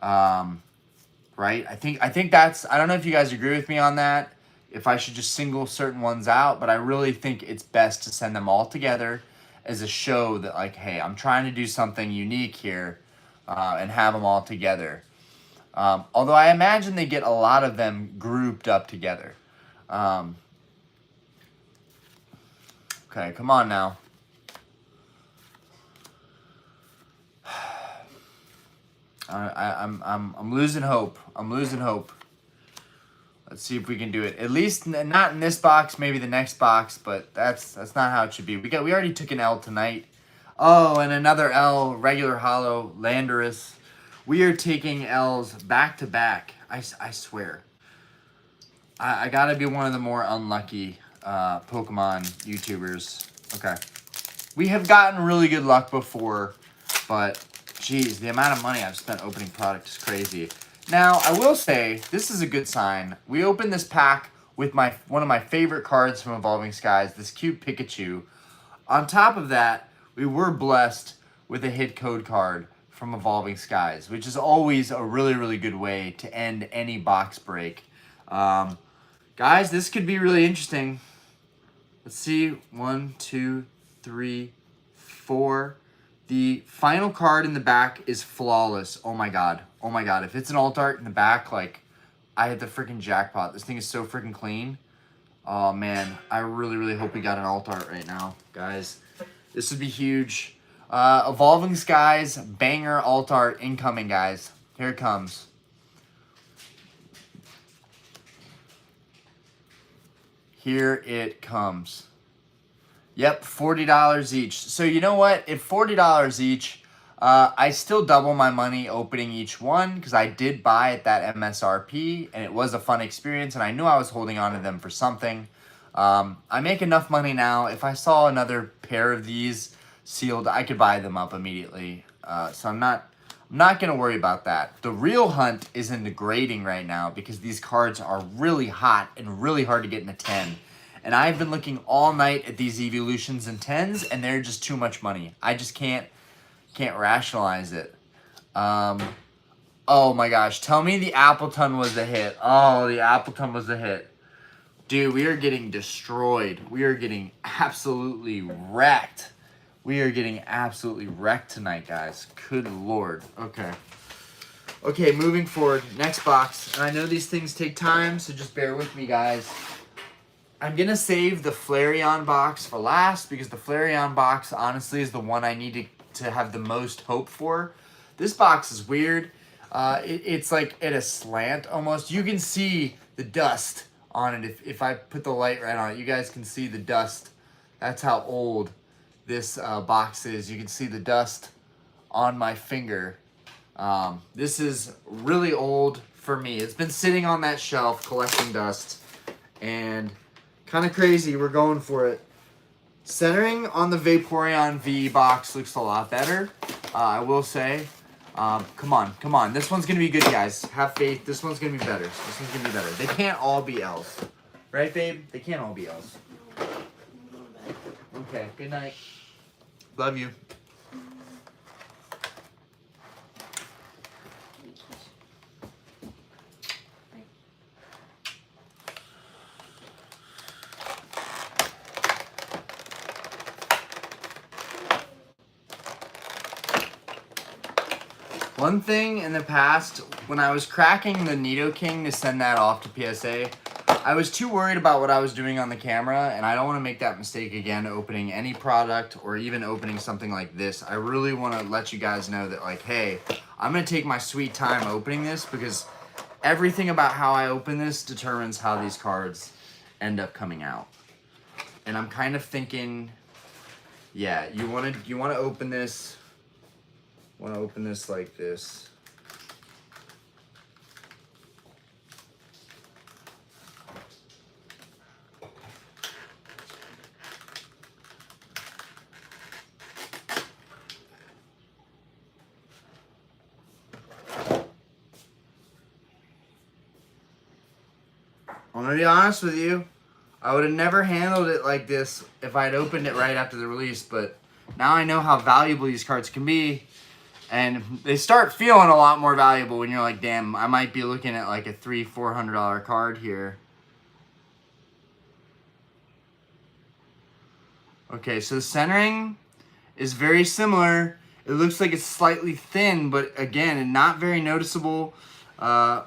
Right? I think that's, I don't know if you guys agree with me on that, if I should just single certain ones out, but I really think it's best to send them all together as a show that like, hey, I'm trying to do something unique here, and have them all together. Although I imagine they get a lot of them grouped up together. Okay, come on now. I'm losing hope. I'm losing hope. Let's see if we can do it. At least not in this box, maybe the next box, but that's not how it should be. We already took an L tonight. Oh, and another L, regular hollow, Landorus. We are taking L's back to back. I swear. I gotta be one of the more unlucky Pokemon YouTubers. Okay. We have gotten really good luck before, but geez, the amount of money I've spent opening product is crazy. Now, I will say, this is a good sign. We opened this pack with one of my favorite cards from Evolving Skies, this cute Pikachu. On top of that, we were blessed with a hit code card from Evolving Skies, which is always a really, really good way to end any box break. Guys, this could be really interesting. Let's see. 1, 2, 3, 4. The final card in the back is Flawless. Oh my god. Oh my god. If it's an alt art in the back, like, I hit the freaking jackpot. This thing is so freaking clean. Oh man, I really, really hope we got an alt art right now, guys. This would be huge. Evolving Skies, banger alt art incoming, guys. Here it comes. Here it comes. Yep, $40 each. So you know what? If $40 each, I still double my money opening each one because I did buy at that MSRP and it was a fun experience and I knew I was holding on to them for something. I make enough money now. If I saw another pair of these sealed, I could buy them up immediately. So I'm not going to worry about that. The real hunt is in the grading right now because these cards are really hot and really hard to get in a 10. And I've been looking all night at these Evolutions and 10s, and they're just too much money. I just can't rationalize it. Oh my gosh, tell me the Appleton was a hit. Oh, the Appleton was a hit. Dude, we are getting destroyed. We are getting absolutely wrecked. We are getting absolutely wrecked tonight, guys. Good Lord. Okay. Okay, moving forward. Next box. And I know these things take time, so just bear with me, guys. I'm going to save the Flareon box for last because the Flareon box, honestly, is the one I need to have the most hope for. This box is weird. It's like at a slant almost. You can see the dust on it. If I put the light right on it, you guys can see the dust. That's how old this box is. You can see the dust on my finger. This is really old for me. It's been sitting on that shelf collecting dust and kind of crazy. We're going for it. Centering on the Vaporeon V box looks a lot better, I will say. Come on. This one's going to be good, guys. Have faith. This one's going to be better. This one's going to be better. They can't all be L's. Right, babe? They can't all be L's. Okay, good night. Love you. One thing in the past, when I was cracking the Nidoking to send that off to PSA, I was too worried about what I was doing on the camera, and I don't want to make that mistake again opening any product or even opening something like this. I really want to let you guys know that, like, hey, I'm going to take my sweet time opening this because everything about how I open this determines how these cards end up coming out. And I'm kind of thinking, yeah, you want to open this. Want to open this like this. I'm going to be honest with you. I would have never handled it like this if I'd opened it right after the release, but now I know how valuable these cards can be. And they start feeling a lot more valuable when you're like, damn, I might be looking at like a $300-$400 card here. Okay, so the centering is very similar. It looks like it's slightly thin, but again, not very noticeable. The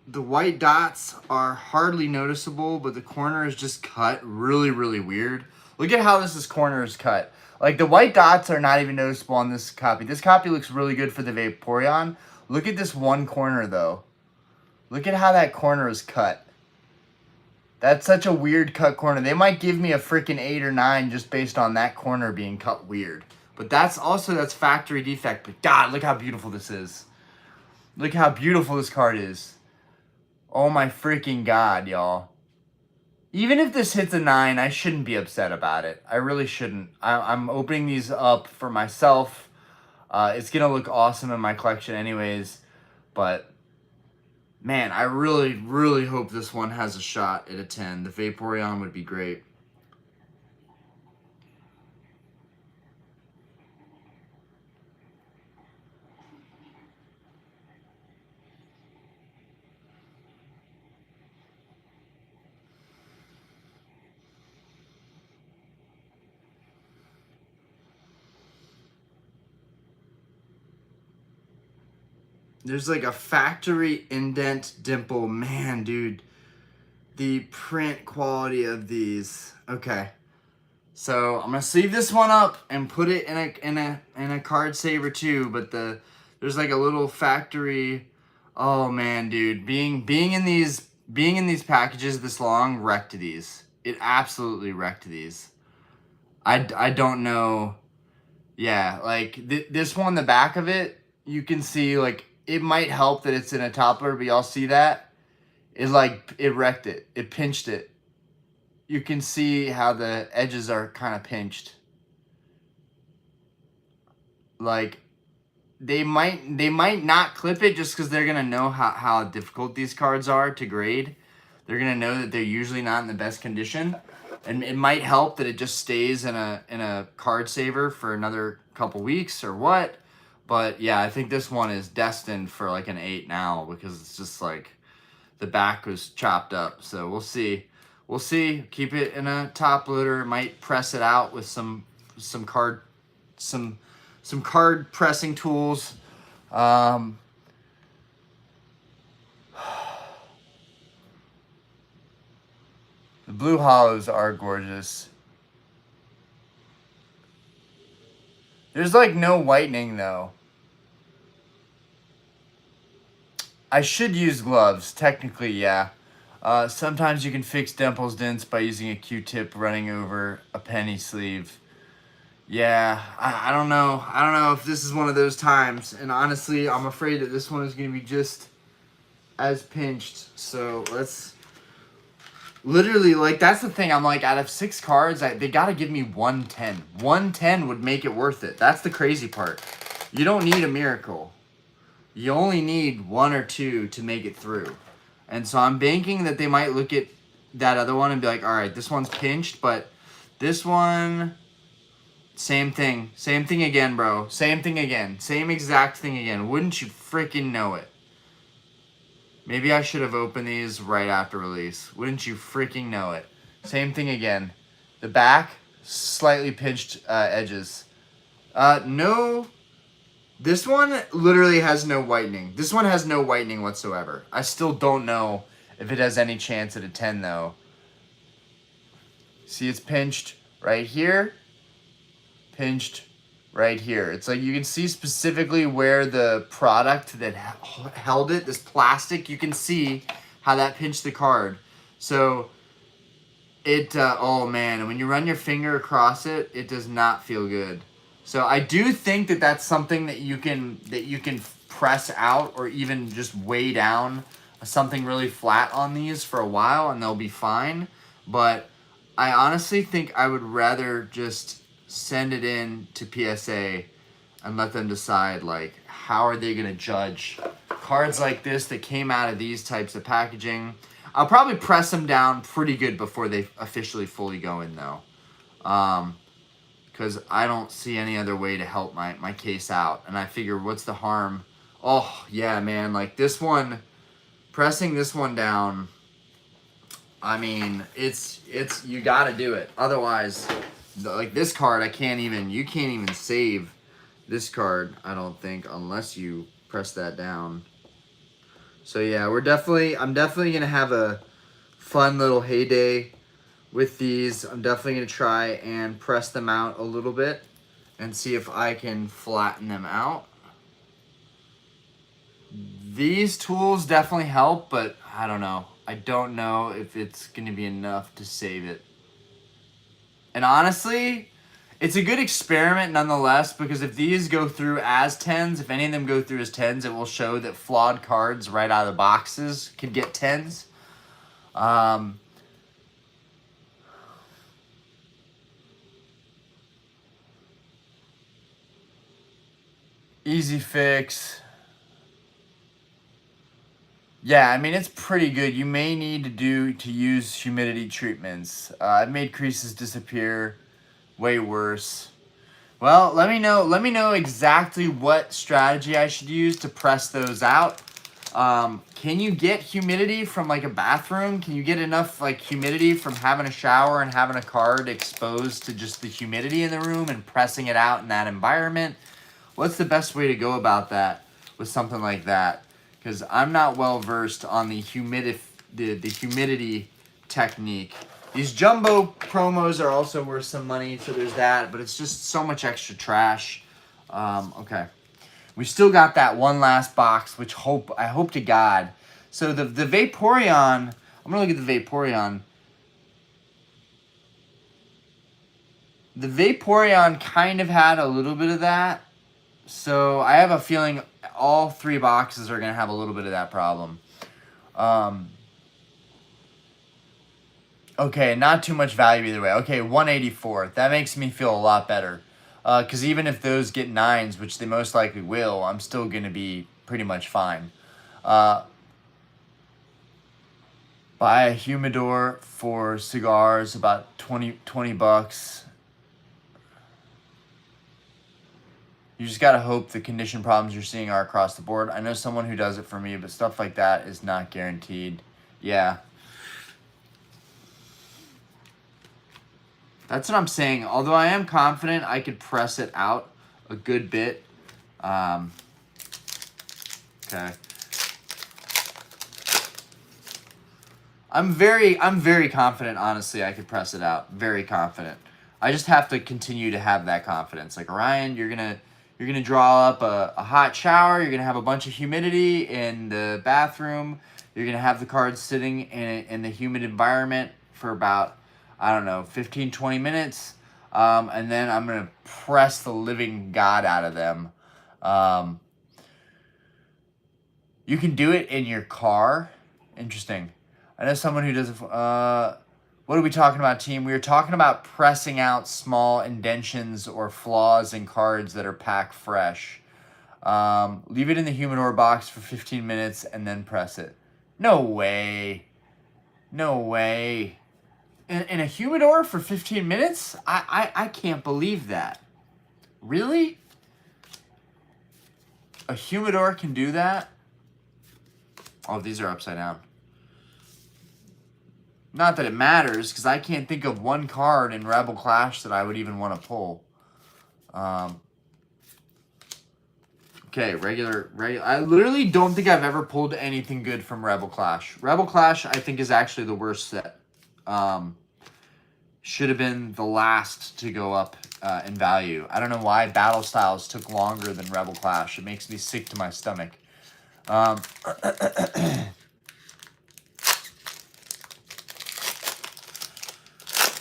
white dots are hardly noticeable, but the corner is just cut really, really weird. Look at how this corner is cut. Like, the white dots are not even noticeable on this copy. This copy looks really good for the Vaporeon. Look at this one corner, though. Look at how that corner is cut. That's such a weird cut corner. They might give me a freaking 8 or 9 just based on that corner being cut weird. But that's factory defect. But God, look how beautiful this is. Look how beautiful this card is. Oh my freaking God, y'all. Even if this hits a 9, I shouldn't be upset about it. I really shouldn't. I'm opening these up for myself. It's going to look awesome in my collection anyways. But Man, I really, really hope this one has a shot at a 10. The Vaporeon would be great. There's like a factory indent dimple. Man, dude. The print quality of these. Okay. So I'm gonna sleeve this one up and put it in a card saver too. But there's like a little factory. Oh man, dude, being in these packages this long wrecked these. It absolutely wrecked these. I don't know. Yeah, like this one, the back of it, you can see like it might help that it's in a toppler, but y'all see that it like it wrecked it. It pinched it. You can see how the edges are kind of pinched. Like they might not clip it just because they're gonna know how difficult these cards are to grade. They're gonna know that they're usually not in the best condition, and it might help that it just stays in a card saver for another couple weeks or what. But yeah, I think this one is destined for like an 8 now because it's just like the back was chopped up. So we'll see. We'll see. Keep it in a top loader. Might press it out with some card some card pressing tools. Um, the blue hollows are gorgeous. There's like no whitening though. I should use gloves. Technically, yeah. Sometimes you can fix dimples dents by using a Q-tip running over a penny sleeve. Yeah, I don't know. I don't know if this is one of those times. And honestly, I'm afraid that this one is going to be just as pinched. So let's... Literally, like, that's the thing. I'm like, out of 6 cards, they got to give me 110. 110 would make it worth it. That's the crazy part. You don't need a miracle. You only need 1 or 2 to make it through. And so I'm banking that they might look at that other one and be like, all right, this one's pinched, but this one, same thing. Same thing again, bro. Same thing again. Same exact thing again. Wouldn't you freaking know it? Maybe I should have opened these right after release. Wouldn't you freaking know it? Same thing again. The back, slightly pinched edges. No... This one literally has no whitening. This one has no whitening whatsoever. I still don't know if it has any chance at a 10 though. See, it's pinched right here. Pinched right here. It's like you can see specifically where the product that held it, this plastic, you can see how that pinched the card. So it, oh man, and when you run your finger across it, it does not feel good. So I do think that that's something that you can press out or even just weigh down something really flat on these for a while and they'll be fine. But I honestly think I would rather just send it in to PSA and let them decide like how are they gonna judge cards like this that came out of these types of packaging. I'll probably press them down pretty good before they officially fully go in though. Because I don't see any other way to help my case out. And I figure, what's the harm? Oh, yeah, man. Like, this one, pressing this one down, I mean, it's you got to do it. Otherwise, like, this card, you can't even save this card, I don't think, unless you press that down. So, yeah, I'm definitely going to have a fun little heyday with these. I'm definitely going to try and press them out a little bit and see if I can flatten them out. These tools definitely help, but I don't know. I don't know if it's going to be enough to save it. And honestly, it's a good experiment nonetheless, because if these go through as 10s, if any of them go through as 10s, it will show that flawed cards right out of the boxes could get 10s. Easy fix. Yeah, I mean, it's pretty good. You may need to use humidity treatments. I've made creases disappear way worse. Well, let me know. Let me know exactly what strategy I should use to press those out. Can you get humidity from like a bathroom? Can you get enough like humidity from having a shower and having a card exposed to just the humidity in the room and pressing it out in that environment? What's the best way to go about that with something like that? Because I'm not well versed on the humidity technique. These jumbo promos are also worth some money, so there's that, but it's just so much extra trash. Okay. We still got that one last box, which I hope to God. So the Vaporeon, I'm going to look at the Vaporeon. The Vaporeon kind of had a little bit of that. So I have a feeling all 3 boxes are going to have a little bit of that problem. Okay, not too much value either way. Okay, 184. That makes me feel a lot better. Because even if those get 9s, which they most likely will, I'm still going to be pretty much fine. Buy a humidor for cigars, about 20 bucks. You just got to hope the condition problems you're seeing are across the board. I know someone who does it for me, but stuff like that is not guaranteed. Yeah. That's what I'm saying. Although I am confident I could press it out a good bit. Okay. I'm very confident, honestly, I could press it out. Very confident. I just have to continue to have that confidence. Like, Orion, you're gonna draw up a hot shower. You're gonna have a bunch of humidity in the bathroom. You're gonna have the cards sitting in the humid environment for about, I don't know, 15, 20 minutes. And then I'm gonna press the living God out of them. You can do it in your car. Interesting. I know someone who does it. What are we talking about, team? We were talking about pressing out small indentions or flaws in cards that are packed fresh. Leave it in the humidor box for 15 minutes and then press it. No way. No way. In a humidor for 15 minutes? I can't believe that. Really? A humidor can do that? Oh, these are upside down. Not that it matters, because I can't think of one card in Rebel Clash that I would even want to pull. Okay, regular. I literally don't think I've ever pulled anything good from Rebel Clash. Rebel Clash, I think, is actually the worst set. Should have been the last to go up in value. I don't know why Battle Styles took longer than Rebel Clash. It makes me sick to my stomach.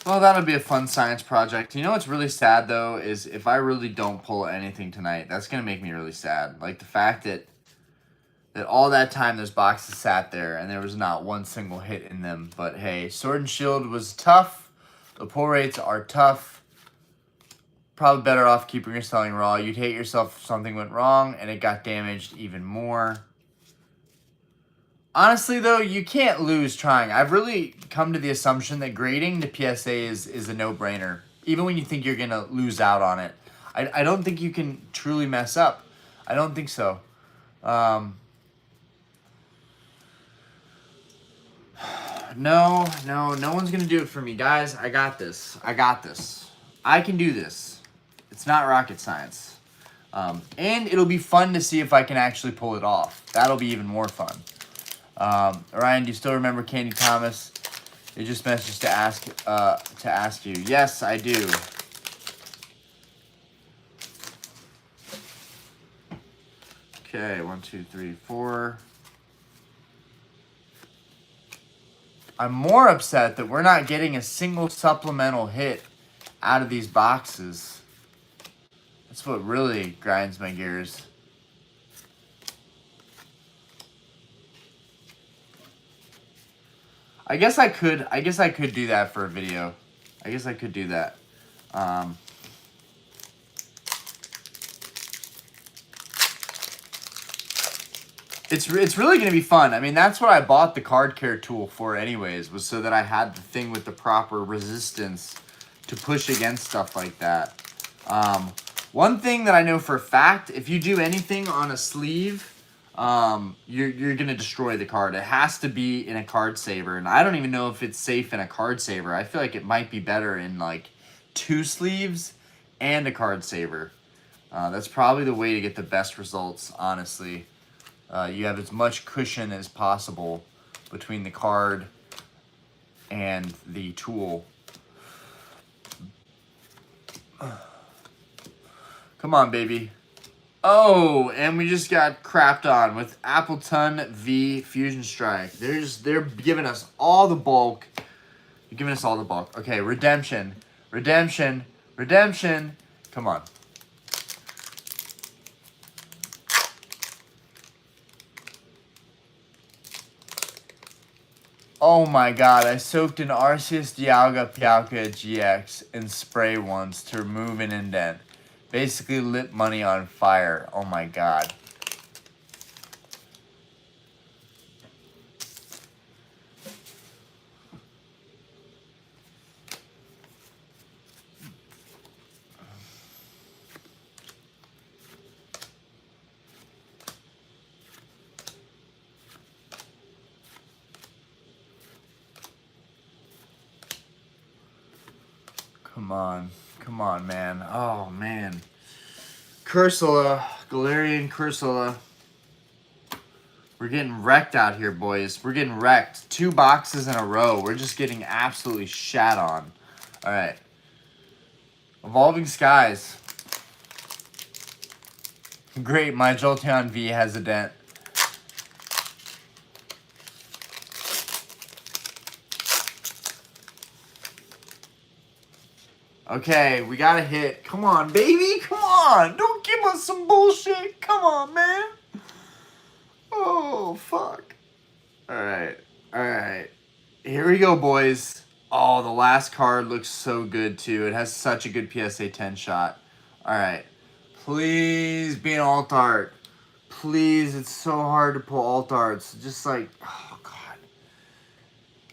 Well, that'll be a fun science project. You know what's really sad, though, is if I really don't pull anything tonight, that's going to make me really sad. Like, the fact that all that time those boxes sat there and there was not one single hit in them. But, hey, Sword and Shield was tough. The pull rates are tough. Probably better off keeping or selling raw. You'd hate yourself if something went wrong and it got damaged even more. Honestly, though, you can't lose trying. I've really come to the assumption that grading the PSA is a no-brainer. Even when you think you're going to lose out on it. I don't think you can truly mess up. I don't think so. No one's going to do it for me. Guys, I got this. I can do this. It's not rocket science. And it'll be fun to see if I can actually pull it off. That'll be even more fun. Ryan, do you still remember Candy Thomas? It just messaged to ask you. Yes, I do. Okay, 1, 2, 3, 4. I'm more upset that we're not getting a single supplemental hit out of these boxes. That's what really grinds my gears. I guess I could do that for a video. I guess I could do that. It's really going to be fun. I mean, that's what I bought the card care tool for anyways, was so that I had the thing with the proper resistance to push against stuff like that. One thing that I know for a fact, if you do anything on a sleeve, you're going to destroy the card. It has to be in a card saver, and I don't even know if it's safe in a card saver. I feel like it might be better in like 2 sleeves and a card saver. That's probably the way to get the best results, honestly. You have as much cushion as possible between the card and the tool. Come on, baby. Oh, and we just got crapped on with Appleton V Fusion Strike. They're giving us all the bulk. They're giving us all the bulk. Okay, redemption. Redemption. Redemption. Come on. Oh my god, I soaked an Arceus Dialga Pialka GX in spray once to remove an indent. Basically lit money on fire. Oh my god. Come on. Come on, man. Oh, man. Cursula. Galarian Cursula. We're getting wrecked out here, boys. We're getting wrecked. 2 boxes in a row. We're just getting absolutely shat on. All right. Evolving Skies. Great. My Jolteon V has a dent. Okay, we got a hit. Come on, baby. Come on. Don't give us some bullshit. Come on, man. Oh, fuck. All right. All right. Here we go, boys. Oh, the last card looks so good, too. It has such a good PSA 10 shot. All right. Please be an alt art. Please. It's so hard to pull alt arts. Just like, oh, God.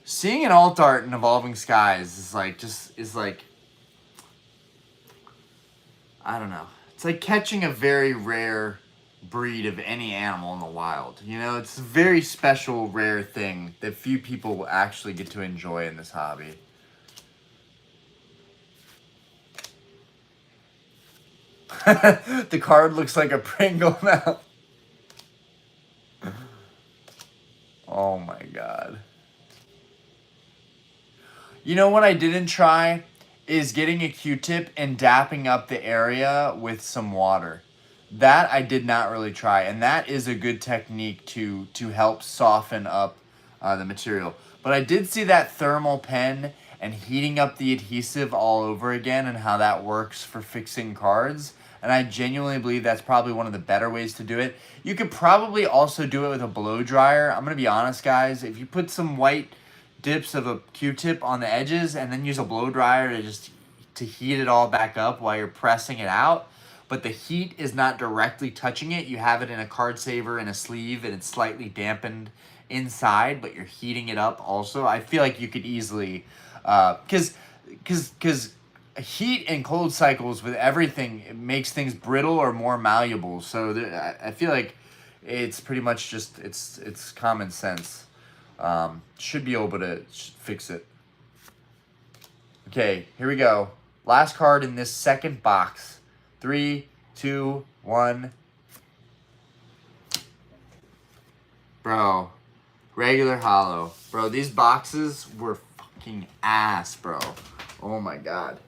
Seeing an alt art in Evolving Skies is like, I don't know. It's like catching a very rare breed of any animal in the wild. You know, it's a very special, rare thing that few people will actually get to enjoy in this hobby. The card looks like a Pringle now. Oh my god. You know what I didn't try? Is getting a Q-tip and dapping up the area with some water. That I did not really try, and that is a good technique to help soften up the material. But I did see that thermal pen and heating up the adhesive all over again and how that works for fixing cards. And I genuinely believe that's probably one of the better ways to do it. You could probably also do it with a blow dryer. I'm going to be honest, guys. If you put some white dips of a Q-tip on the edges and then use a blow dryer to heat it all back up while you're pressing it out, but the heat is not directly touching it. You have it in a card saver in a sleeve and it's slightly dampened inside, but you're heating it up also. I feel like you could easily, because heat and cold cycles with everything, it makes things brittle or more malleable. So I feel like it's pretty much just, it's common sense. Should be able to fix it. Okay, here we go. Last card in this second box. 3, 2, 1. Bro, regular hollow. Bro, these boxes were fucking ass, bro. Oh my god.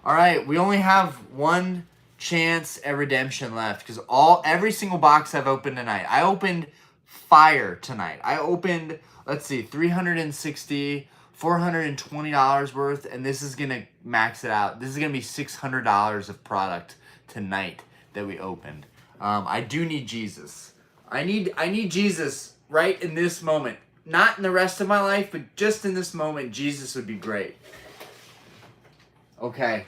All right, we only have one chance at redemption left because every single box I've opened tonight. I opened fire tonight. I opened, let's see, 360, $420 worth, and this is gonna max it out. This is gonna be $600 of product tonight that we opened. I do need Jesus. I need Jesus right in this moment. Not in the rest of my life, but just in this moment, Jesus would be great. Okay,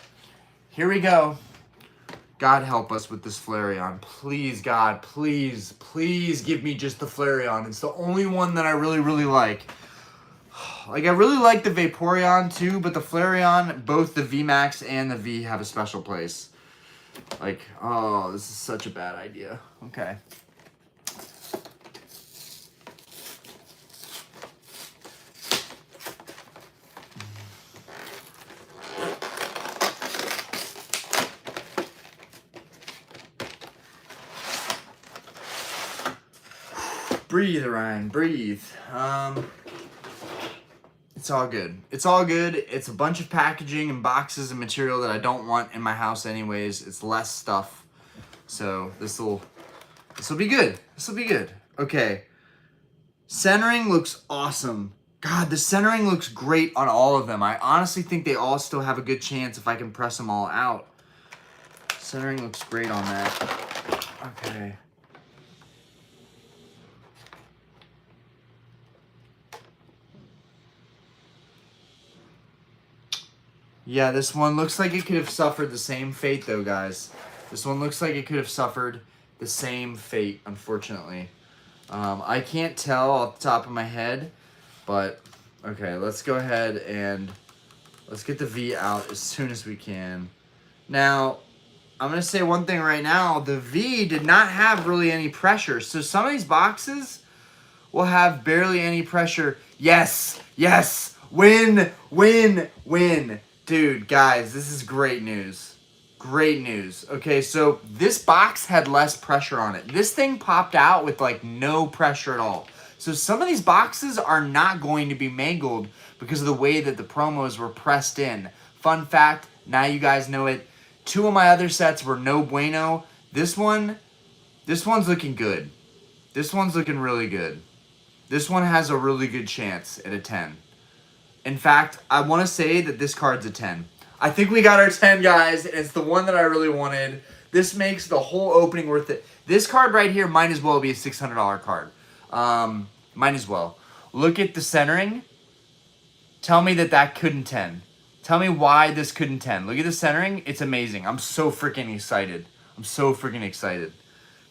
here we go. God help us with this Flareon. Please, God, please, please give me just the Flareon. It's the only one that I really, really like. Like, I really like the Vaporeon too, but the Flareon, both the VMAX and the V have a special place. Like, oh, this is such a bad idea. Okay. Breathe, Ryan, breathe. It's all good. It's all good. It's a bunch of packaging and boxes and material that I don't want in my house anyways. It's less stuff. So this'll be good. This'll be good. Okay. Centering looks awesome. God, the centering looks great on all of them. I honestly think they all still have a good chance if I can press them all out. Centering looks great on that. Okay. Yeah, this one looks like it could have suffered the same fate, though, guys. This one looks like it could have suffered the same fate, unfortunately. I can't tell off the top of my head, but okay, let's go ahead and let's get the V out as soon as we can. Now, I'm going to say one thing right now. The V did not have really any pressure, so some of these boxes will have barely any pressure. Yes, yes, win, win, win. Dude, guys, this is great news. Great news. Okay, so this box had less pressure on it. This thing popped out with like no pressure at all. So some of these boxes are not going to be mangled because of the way that the promos were pressed in. Fun fact, now you guys know it. 2 of my other sets were no bueno. This one's looking good. This one's looking really good. This one has a really good chance at a 10. In fact, I want to say that this card's a 10. I think we got our 10, guys, and it's the one that I really wanted. This makes the whole opening worth it. This card right here might as well be a $600 card. Might as well. Look at the centering. Tell me that couldn't 10. Tell me why this couldn't 10. Look at the centering. It's amazing. I'm so freaking excited. I'm so freaking excited.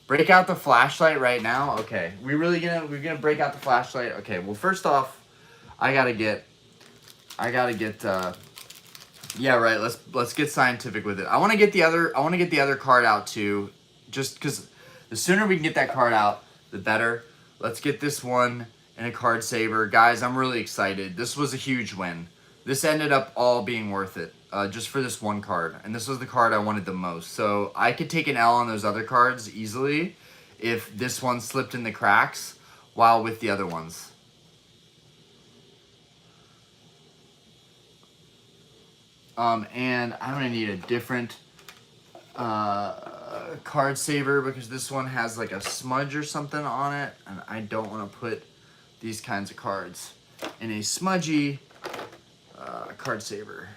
Break out the flashlight right now. Okay, we're gonna break out the flashlight. Okay, well, first off, I gotta get. Yeah, right. Let's get scientific with it. I want to get the other card out too, just because the sooner we can get that card out, the better. Let's get this one in a card saver, guys. I'm really excited. This was a huge win. This ended up all being worth it, just for this one card, and this was the card I wanted the most. So I could take an L on those other cards easily if this one slipped in the cracks while with the other ones. And I'm going to need a different card saver because this one has like a smudge or something on it, and I don't want to put these kinds of cards in a smudgy card saver.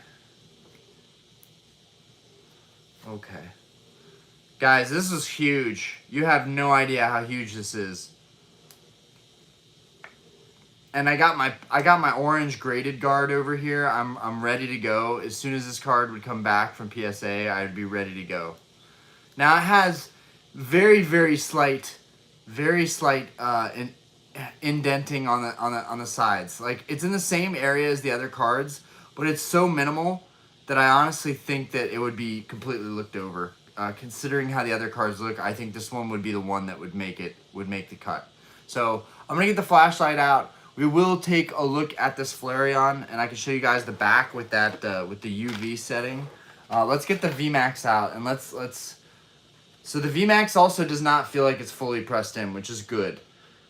Okay. Guys, this is huge. You have no idea how huge this is. And I got my orange graded guard over here. I'm ready to go. As soon as this card would come back from PSA, I'd be ready to go. Now it has very slight indenting on the sides. Like, it's in the same area as the other cards, but it's so minimal that I honestly think that it would be completely looked over. Considering how the other cards look, I think this one would be the one that would make the cut. So I'm gonna get the flashlight out. We will take a look at this Flareon, and I can show you guys the back with that with the UV setting. Let's get the VMAX out, and let's. So the VMAX also does not feel like it's fully pressed in, which is good.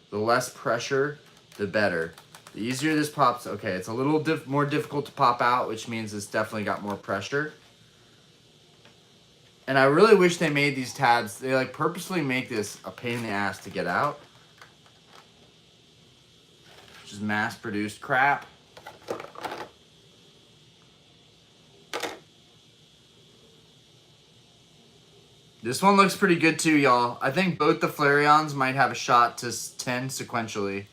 The less pressure, the better. The easier this pops. Okay, it's a little more difficult to pop out, which means it's definitely got more pressure. And I really wish they made these tabs. They like purposely make this a pain in the ass to get out. Just mass-produced crap. This one looks pretty good too, y'all. I think both the Flareons might have a shot to 10 sequentially.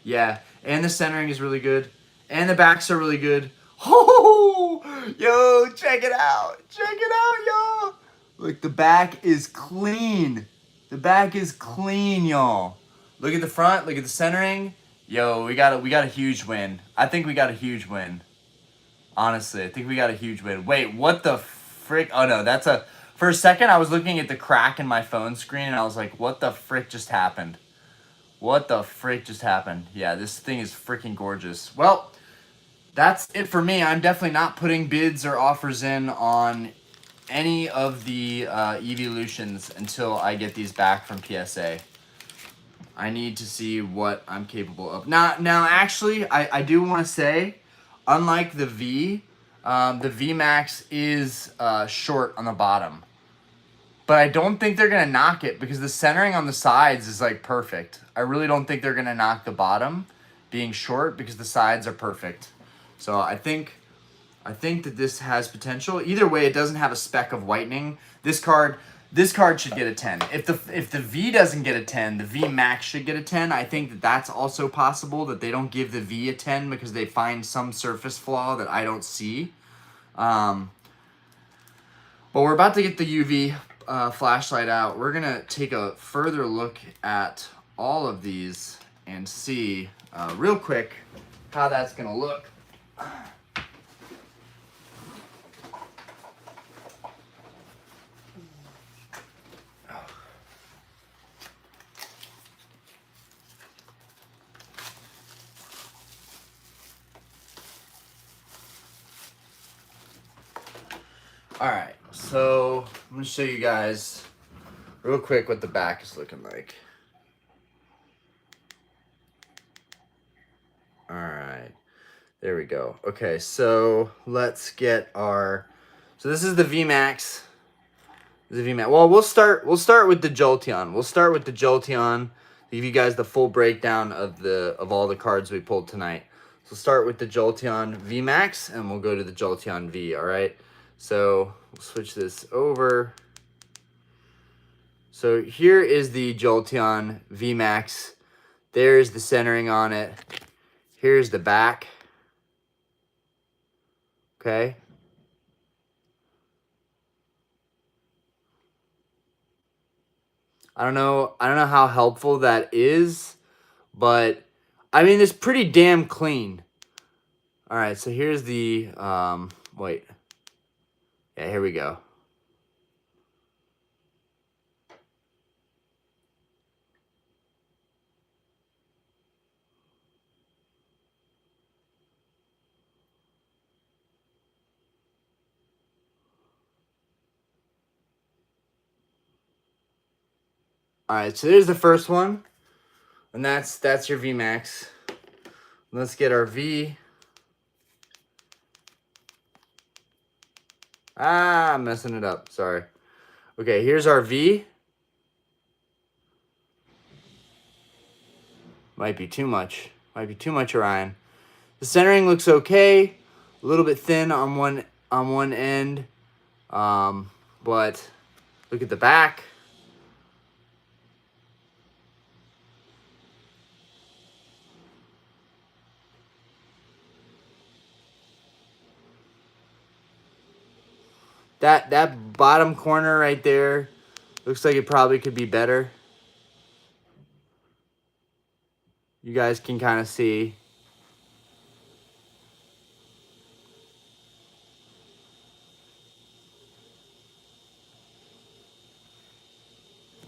Yeah, and the centering is really good. And the backs are really good. Oh, yo, check it out. Check it out, y'all. Look, the back is clean. The back is clean, y'all. Look at the front. Look at the centering. Yo, we got a huge win. I think we got a huge win. Honestly, I think we got a huge win. Wait, what the frick? Oh no, that's a. For a second, I was looking at the crack in my phone screen, and I was like, "What the frick just happened? What the frick just happened?" Yeah, this thing is freaking gorgeous. Well, that's it for me. I'm definitely not putting bids or offers in on any of the Eeveelutions until I get these back from PSA. I need to see what I'm capable of. Now actually, I do want to say, unlike the VMAX is short on the bottom. But I don't think they're going to knock it because the centering on the sides is like perfect. I really don't think they're going to knock the bottom being short because the sides are perfect. So I think that this has potential. Either way, it doesn't have a speck of whitening. This card should get a 10. If the V doesn't get a 10, the V Max should get a 10. I think that that's also possible, that they don't give the V a 10 because they find some surface flaw that I don't see. But we're about to get the UV flashlight out. We're going to take a further look at all of these and see real quick how that's going to look. Alright, so I'm going to show you guys real quick what the back is looking like. Alright, there we go. Okay, so let's get our... So this is the VMAX. The VMAX. Well, we'll start with the Jolteon. We'll start with the Jolteon. Give you guys the full breakdown of all the cards we pulled tonight. So start with the Jolteon VMAX, and we'll go to the Jolteon V, alright? So we'll switch this over. So here is the Jolteon VMAX. There's the centering on it. Here's the back. Okay. I don't know how helpful that is, but I mean it's pretty damn clean. All right, so here's the wait. Yeah, here we go. All right, so there's the first one, and that's your VMAX. Let's get our V. I'm messing it up. Sorry. Okay, here's our V. Might be too much. Might be too much Orion. The centering looks okay. A little bit thin on one end. But look at the back. That bottom corner right there looks like it probably could be better. You guys can kind of see.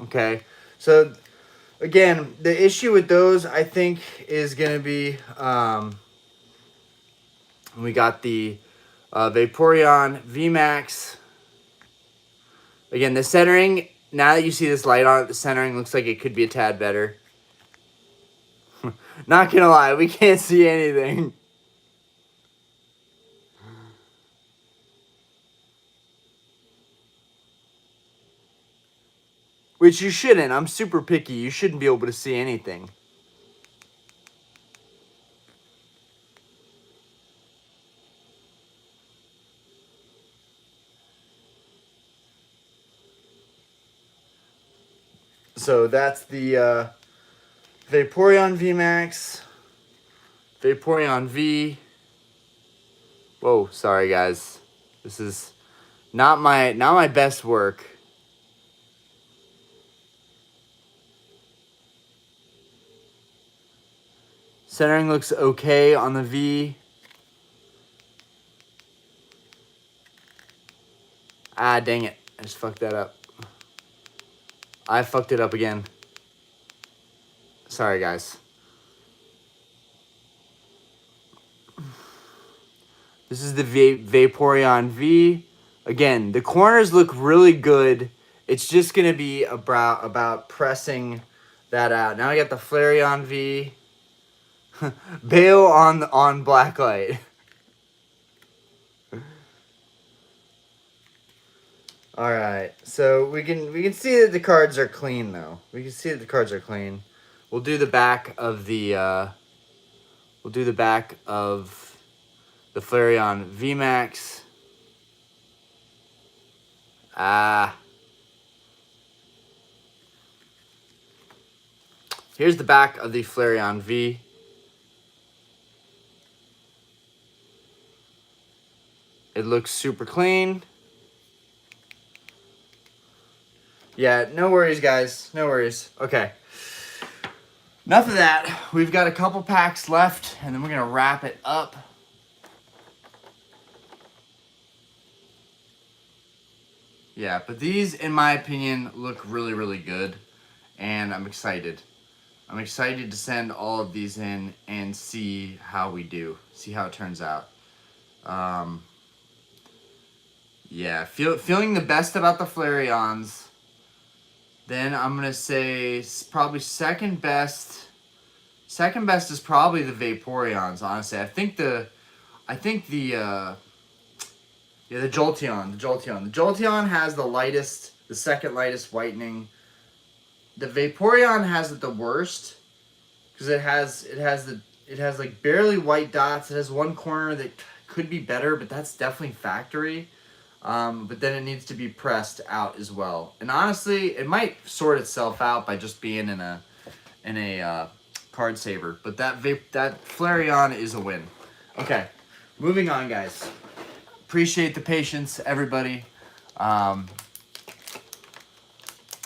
Okay, so again, the issue with those, I think, is going to be we got the Vaporeon VMAX. Again, the centering, now that you see this light on it, the centering looks like it could be a tad better. Not going to lie, we can't see anything. Which you shouldn't. I'm super picky. You shouldn't be able to see anything. So that's the Vaporeon VMAX, Vaporeon V. Whoa, sorry guys. This is not my best work. Centering looks okay on the V. Ah, dang it. I just fucked that up. I fucked it up again. Sorry, guys. This is the Vaporeon V. Again, the corners look really good. It's just going to be about pressing that out. Now I got the Flareon V. Bail on Blacklight. All right, so we can see that the cards are clean though. We can see that the cards are clean. We'll do the back of the Flareon VMAX. Here's the back of the Flareon V. It looks super clean. Yeah, no worries, guys. No worries. Okay. Enough of that. We've got a couple packs left, and then we're going to wrap it up. Yeah, but these, in my opinion, look really, really good, and I'm excited. I'm excited to send all of these in and see how we do, see how it turns out. Yeah, feeling the best about the Flareons. Then I'm gonna say probably second best. Second best is probably the Vaporeons. Honestly, I think the Jolteon. The Jolteon has the second lightest whitening. The Vaporeon has it the worst because it has like barely white dots. It has one corner that could be better, but that's definitely factory. But then it needs to be pressed out as well. And honestly, it might sort itself out by just being in a card saver. But that Flareon is a win. Okay, moving on, guys. Appreciate the patience, everybody.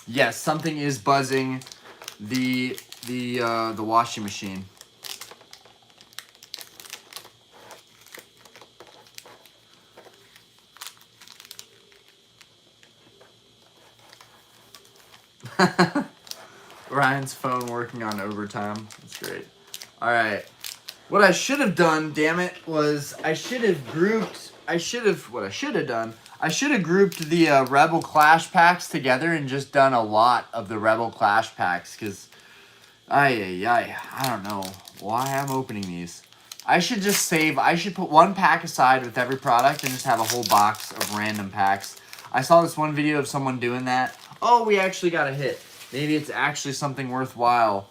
Yes, something is buzzing the washing machine. Ryan's phone working on overtime. That's great. All right. What I should have done, damn it, was I should have grouped the Rebel Clash packs together and just done a lot of the Rebel Clash packs because I don't know why I'm opening these. I should put one pack aside with every product and just have a whole box of random packs. I saw this one video of someone doing that. Oh, we actually got a hit. Maybe it's actually something worthwhile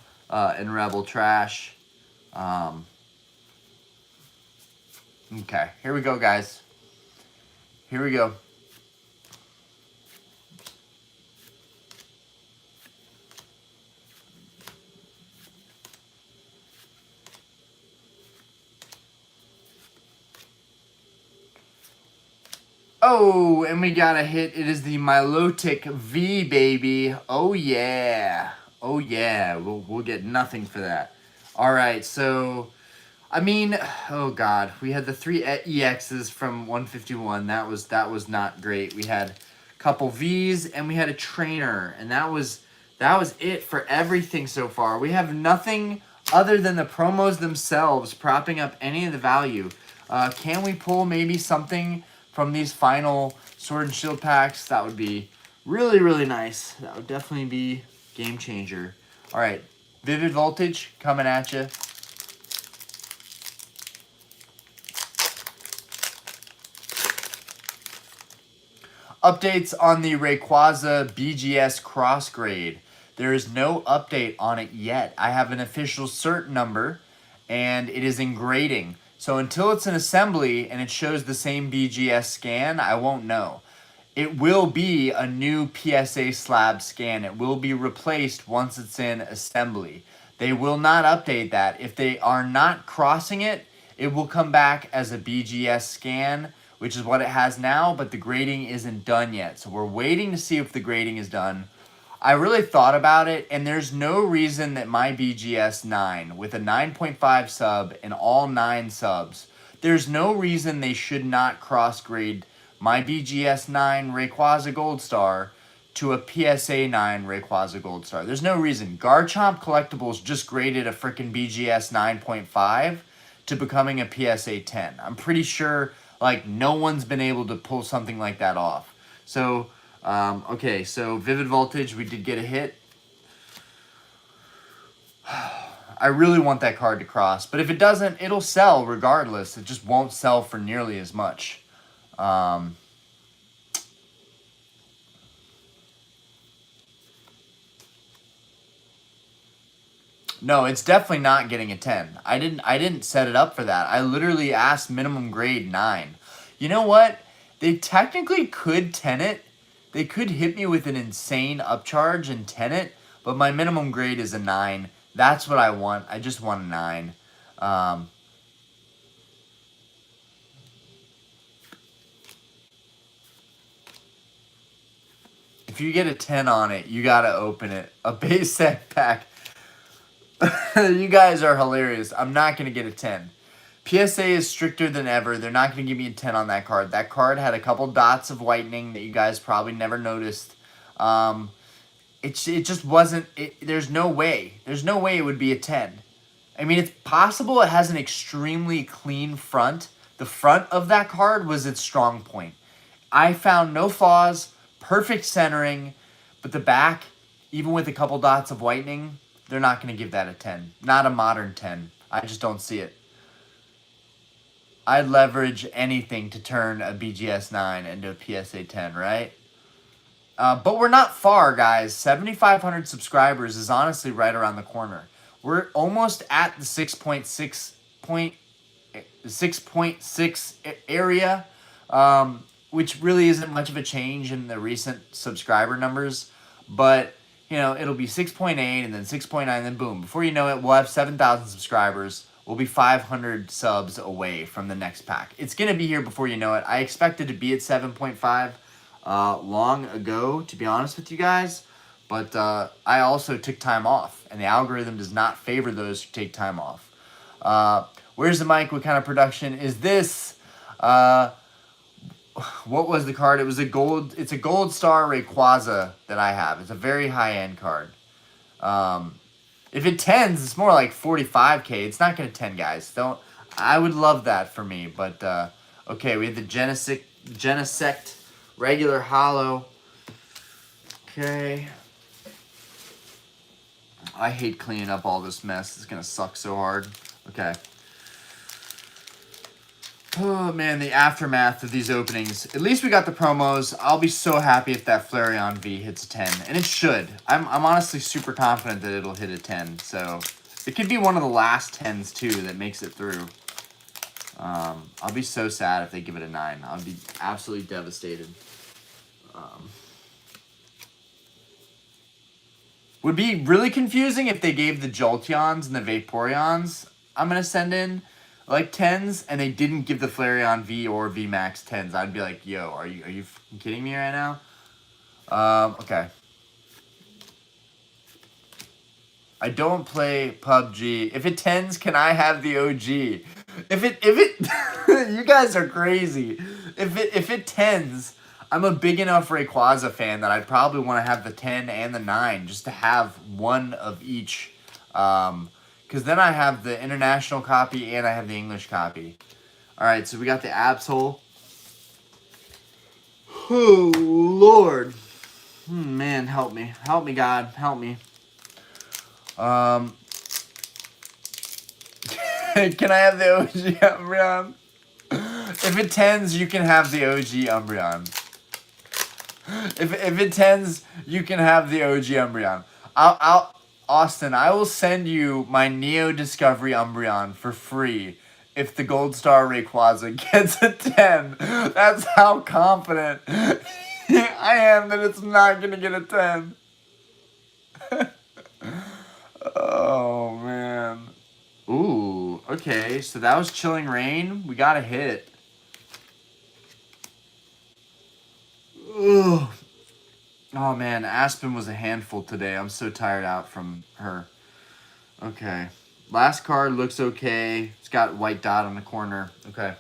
in Rebel Trash. Okay, here we go, guys. Here we go. Oh, and we got a hit. It is the Milotic V, baby. Oh, yeah. Oh, yeah. We'll get nothing for that. All right, so, I mean, oh, God. We had the 3 EXs from 151. That was not great. We had a couple Vs, and we had a trainer, and that was it for everything so far. We have nothing other than the promos themselves propping up any of the value. Can we pull maybe something from these final Sword and Shield packs? That would be really, really nice. That would definitely be game changer. All right, Vivid Voltage coming at you. Updates on the Rayquaza BGS Cross Grade. There is no update on it yet. I have an official cert number, and it is in grading. So until it's an assembly and it shows the same BGS scan, I won't know. It will be a new PSA slab scan. It will be replaced once it's in assembly. They will not update that. If they are not crossing it, it will come back as a BGS scan, which is what it has now, but the grading isn't done yet. So we're waiting to see if the grading is done. I really thought about it, and there's no reason that my BGS 9, with a 9.5 sub and all 9 subs, there's no reason they should not cross-grade my BGS 9 Rayquaza Gold Star to a PSA 9 Rayquaza Gold Star. There's no reason. Garchomp Collectibles just graded a freaking BGS 9.5 to becoming a PSA 10. I'm pretty sure, like, no one's been able to pull something like that off. So... okay, so Vivid Voltage, we did get a hit. I really want that card to cross, but if it doesn't, it'll sell regardless. It just won't sell for nearly as much. No, it's definitely not getting a 10. I didn't set it up for that. I literally asked minimum grade 9. You know what? They technically could 10 it. They could hit me with an insane upcharge and 10 it, but my minimum grade is a 9. That's what I want. I just want a 9. If you get a 10 on it, you gotta open it. A base set pack. You guys are hilarious. I'm not going to get a 10. PSA is stricter than ever. They're not going to give me a 10 on that card. That card had a couple dots of whitening that you guys probably never noticed. It just wasn't... there's no way. There's no way it would be a 10. I mean, it's possible it has an extremely clean front. The front of that card was its strong point. I found no flaws, perfect centering, but the back, even with a couple dots of whitening... they're not going to give that a 10. Not a modern 10. I just don't see it. I'd leverage anything to turn a BGS 9 into a PSA 10, right? But we're not far, guys. 7,500 subscribers is honestly right around the corner. We're almost at the 6.6 area, which really isn't much of a change in the recent subscriber numbers. But... you know, it'll be 6.8 and then 6.9 and then boom. Before you know it, we'll have 7,000 subscribers. We'll be 500 subs away from the next pack. It's going to be here before you know it. I expected to be at 7.5 long ago, to be honest with you guys. But I also took time off, and the algorithm does not favor those who take time off. Where's the mic? What kind of production is this? What was the card? It was a gold. It's a Gold Star Rayquaza that I have. It's a very high-end card. If it 10s, it's more like 45K. It's not going to 10, guys. Don't. I would love that for me, but okay. We have the Genesect regular hollow. Okay. I hate cleaning up all this mess. It's gonna suck so hard. Okay. Oh, man, the aftermath of these openings. At least we got the promos. I'll be so happy if that Flareon V hits a 10. And it should. I'm honestly super confident that it'll hit a 10. So, it could be one of the last 10s, too, that makes it through. I'll be so sad if they give it a 9. I'll be absolutely devastated. Would be really confusing if they gave the Jolteons and the Vaporeons I'm going to send in like 10s, and they didn't give the Flareon V or V Max 10s. I'd be like, yo, are you kidding me right now? Okay. I don't play PUBG. If it 10s, can I have the OG? If it you guys are crazy. If it 10s, I'm a big enough Rayquaza fan that I'd probably want to have the 10 and the 9 just to have one of each. Because then I have the international copy and I have the English copy. Alright, so we got the Absol. Oh, Lord. Man, help me. Help me, God. Help me. Can I have the OG Umbreon? If it 10s, you can have the OG Umbreon. If it 10s, you can have the OG Umbreon. Austin, I will send you my Neo Discovery Umbreon for free if the Gold Star Rayquaza gets a 10. That's how confident I am that it's not going to get a 10. Oh, man. Ooh, okay. So that was Chilling Rain. We got a hit. Ooh. Oh man, Aspen was a handful today. I'm so tired out from her. Okay. Last card looks okay. It's got white dot on the corner. Okay.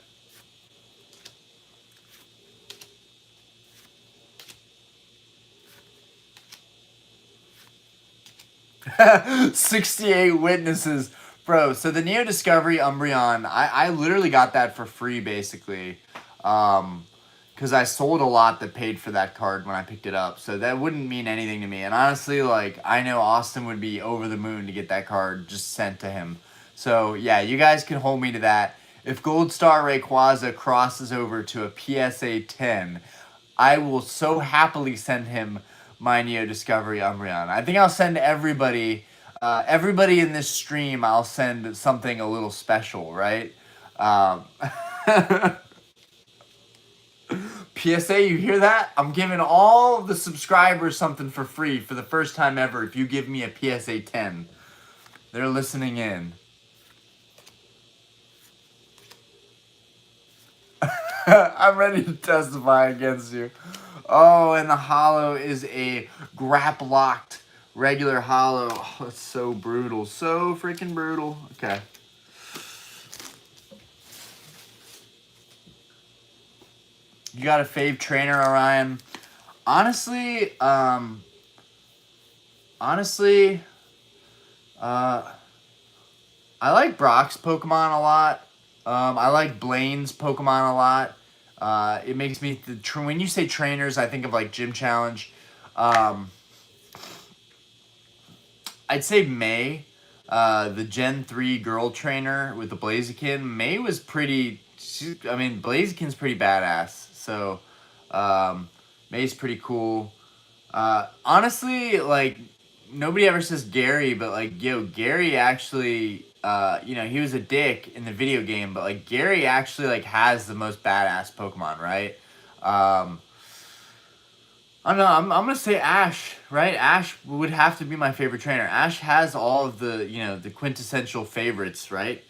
68 witnesses. Bro, so the Neo Discovery Umbreon, I literally got that for free, basically. Because I sold a lot that paid for that card when I picked it up. So that wouldn't mean anything to me. And honestly, like, I know Austin would be over the moon to get that card just sent to him. So, yeah, you guys can hold me to that. If Gold Star Rayquaza crosses over to a PSA 10, I will so happily send him my Neo Discovery Umbreon. I think I'll send everybody in this stream, I'll send something a little special, right? Um, PSA, you hear that? I'm giving all of the subscribers something for free for the first time ever if you give me a PSA 10. They're listening in. I'm ready to testify against you. Oh, and the hollow is a grap locked regular hollow. Oh, that's so brutal. So freaking brutal. Okay. You got a fave trainer, Orion? Honestly, honestly, uh, I like Brock's Pokemon a lot. I like Blaine's Pokemon a lot. It makes me when you say trainers, I think of like Gym Challenge. I'd say May, the Gen 3 girl trainer with the Blaziken. May was pretty. I mean, Blaziken's pretty badass. So, May's pretty cool. Honestly, like, nobody ever says Gary, but like, yo, Gary actually, he was a dick in the video game, but like, Gary actually like has the most badass Pokemon, right? I don't know. I'm gonna say Ash, right? Ash would have to be my favorite trainer. Ash has all of the the quintessential favorites, right?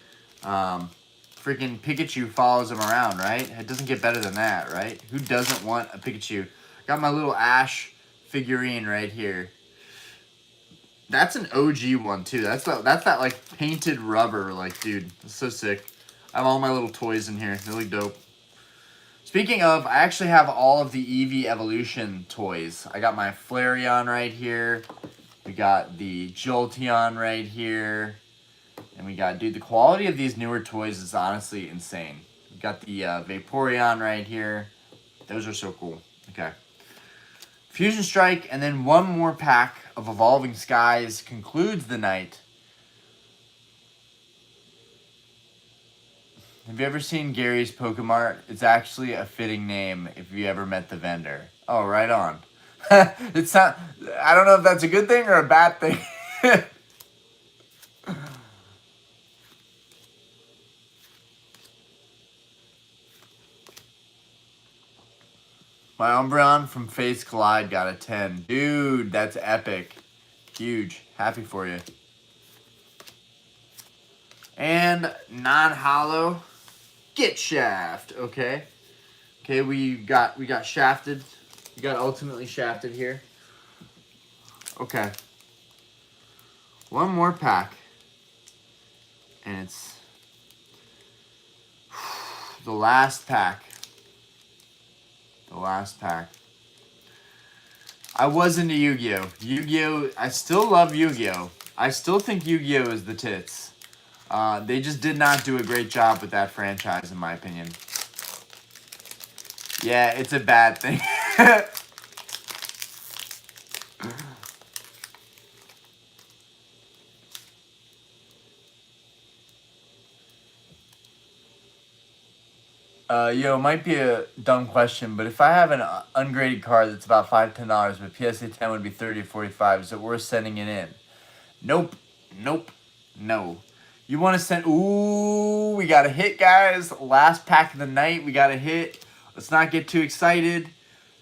Freaking Pikachu follows him around, right? It doesn't get better than that, right? Who doesn't want a Pikachu? Got my little Ash figurine right here. That's an OG one too. That's that like painted rubber, like dude, that's so sick. I have all my little toys in here. They look dope. Speaking of, I actually have all of the Eevee Evolution toys. I got my Flareon right here. We got the Jolteon right here. And we got, dude, the quality of these newer toys is honestly insane. We got the Vaporeon right here. Those are so cool. Okay. Fusion Strike, and then one more pack of Evolving Skies concludes the night. Have you ever seen Gary's Pokemart? It's actually a fitting name if you ever met the vendor. Oh, right on. It's not. I don't know if that's a good thing or a bad thing. My Umbreon from Face Collide got a 10. Dude, that's epic. Huge. Happy for you. And non-hollow. Get Shaft. Okay. Okay, we got shafted. We got ultimately shafted here. Okay. One more pack. And it's the last pack. The last pack. I was into Yu-Gi-Oh! Yu-Gi-Oh! I still love Yu-Gi-Oh! I still think Yu-Gi-Oh! Is the tits. They just did not do a great job with that franchise, in my opinion. Yeah, it's a bad thing. It might be a dumb question, but if I have an ungraded card that's about $5-10, but PSA 10 would be 30 or 45, is it worth sending it in? Nope. Nope. No. You want to send... Ooh, we got a hit, guys. Last pack of the night. We got a hit. Let's not get too excited.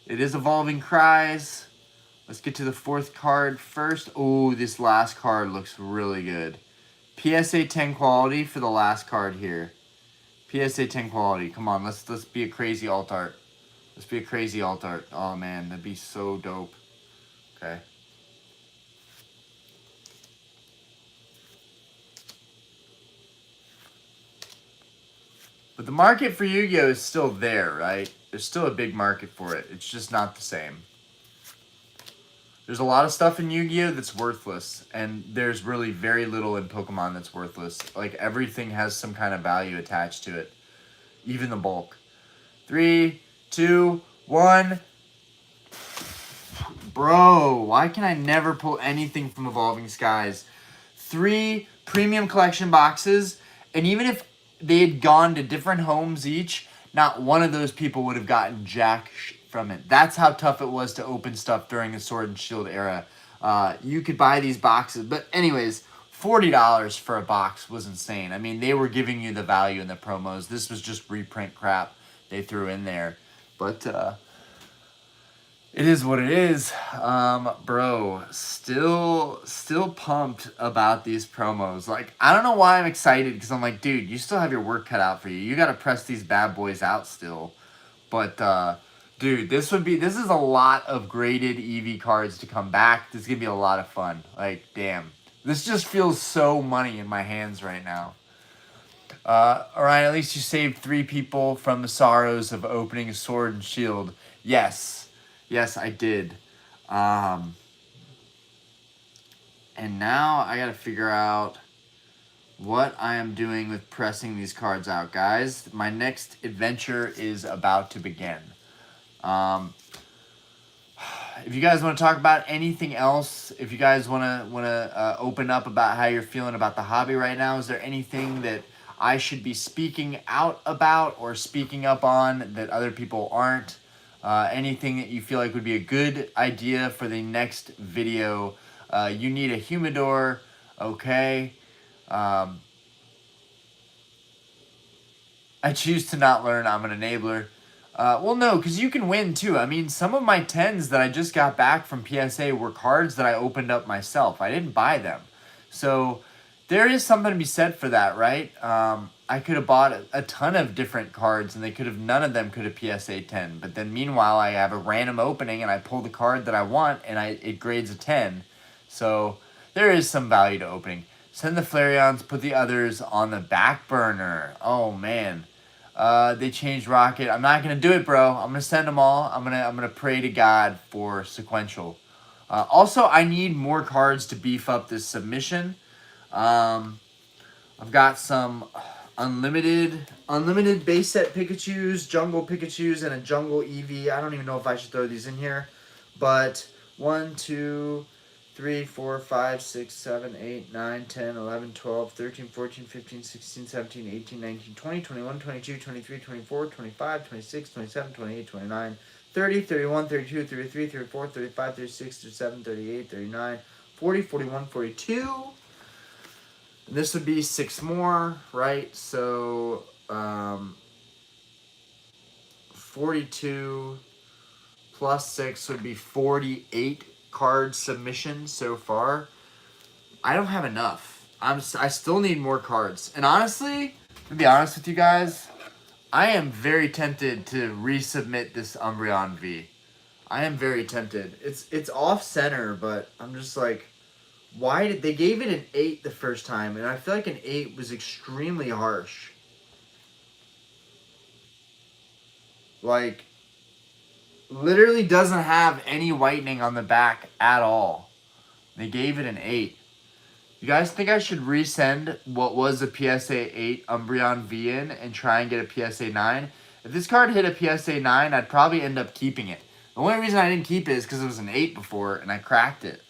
It is Evolving Cries. Let's get to the fourth card first. Ooh, this last card looks really good. PSA 10 quality for the last card here. PSA 10 quality. Come on, let's be a crazy alt art. Let's be a crazy alt art. Oh man, that'd be so dope. Okay. But the market for Yu-Gi-Oh is still there, right? There's still a big market for it. It's just not the same. There's a lot of stuff in Yu-Gi-Oh that's worthless, and there's really very little in Pokemon that's worthless. Like, everything has some kind of value attached to it. Even the bulk. 3, 2, 1. Bro, why can I never pull anything from Evolving Skies? 3 premium collection boxes, and even if they had gone to different homes each, not one of those people would have gotten jack from it. That's how tough it was to open stuff during the Sword and Shield era. You could buy these boxes, but anyways, $40 for a box was insane. I mean, they were giving you the value in the promos. This was just reprint crap they threw in there. But it is what it is. Bro, still pumped about these promos. Like, I don't know why I'm excited, because I'm like, dude, you still have your work cut out for you. You got to press these bad boys out still. But, dude, this is a lot of graded Eevee cards to come back. This is going to be a lot of fun. Like, damn. This just feels so money in my hands right now. Alright, at least you saved 3 people from the sorrows of opening a Sword and Shield. Yes. Yes, I did. And now I gotta figure out what I am doing with pressing these cards out, guys. My next adventure is about to begin. If you guys want to talk about anything else, if you guys want to open up about how you're feeling about the hobby right now, is there anything that I should be speaking out about or speaking up on that other people aren't? Anything that you feel like would be a good idea for the next video? You need a humidor, okay? I choose to not learn. I'm an enabler. Well, no, because you can win, too. I mean, some of my 10s that I just got back from PSA were cards that I opened up myself. I didn't buy them. So there is something to be said for that, right? I could have bought a ton of different cards, and none of them could have PSA 10. But then, meanwhile, I have a random opening, and I pull the card that I want, and it grades a 10. So there is some value to opening. Send the Flareons, put the others on the back burner. Oh, man. They changed Rocket. I'm not gonna do it, bro. I'm gonna send them all. I'm gonna pray to God for sequential. Also, I need more cards to beef up this submission. I've got some unlimited base set Pikachus, jungle Pikachus, and a jungle Eevee. I don't even know if I should throw these in here, but 1, 2, 3, 4, 5, 6, 7, 8, 9, 10, 11, 12, 13, 14, 15, 16, 17, 18, 19, 20, 21, 22, 23, 24, 25, 26, 27, 28, 29, 30, 31, 32, 33, 34, 35, 36, 37, 38, 39, 40, 41, 42. And this would be 6 more, right? So, 42 plus 6 would be 48 card submissions so far. I don't have enough. I still need more cards. And honestly, to be honest with you guys, I am very tempted to resubmit this Umbreon V. I am very tempted. It's off center, but I'm just like, why did they gave it an 8 the first time, and I feel like an 8 was extremely harsh. Like, literally doesn't have any whitening on the back at all. They gave it an 8. You guys think I should resend what was a PSA 8 Umbreon V in and try and get a PSA 9? If this card hit a PSA 9, I'd probably end up keeping it. The only reason I didn't keep it is because it was an 8 before and I cracked it.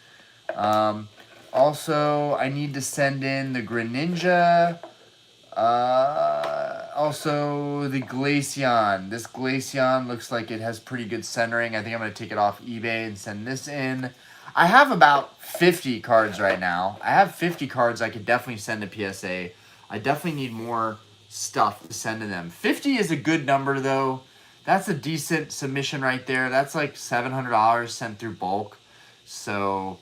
Also, I need to send in the Greninja. Also, the Glaceon. This Glaceon looks like it has pretty good centering. I think I'm going to take it off eBay and send this in. I have about 50 cards right now. I have 50 cards I could definitely send to PSA. I definitely need more stuff to send to them. 50 is a good number, though. That's a decent submission right there. That's like $700 sent through bulk. So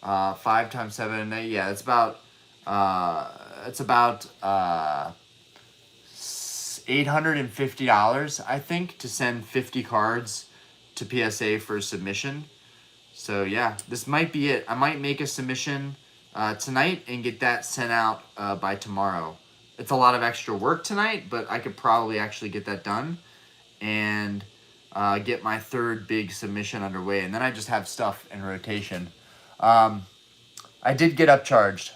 5 times 7, yeah, it's about $850, I think, to send 50 cards to PSA for submission. So yeah, this might be it. I might make a submission tonight and get that sent out by tomorrow. It's a lot of extra work tonight, but I could probably actually get that done and get my third big submission underway. And then I just have stuff in rotation. I did get upcharged.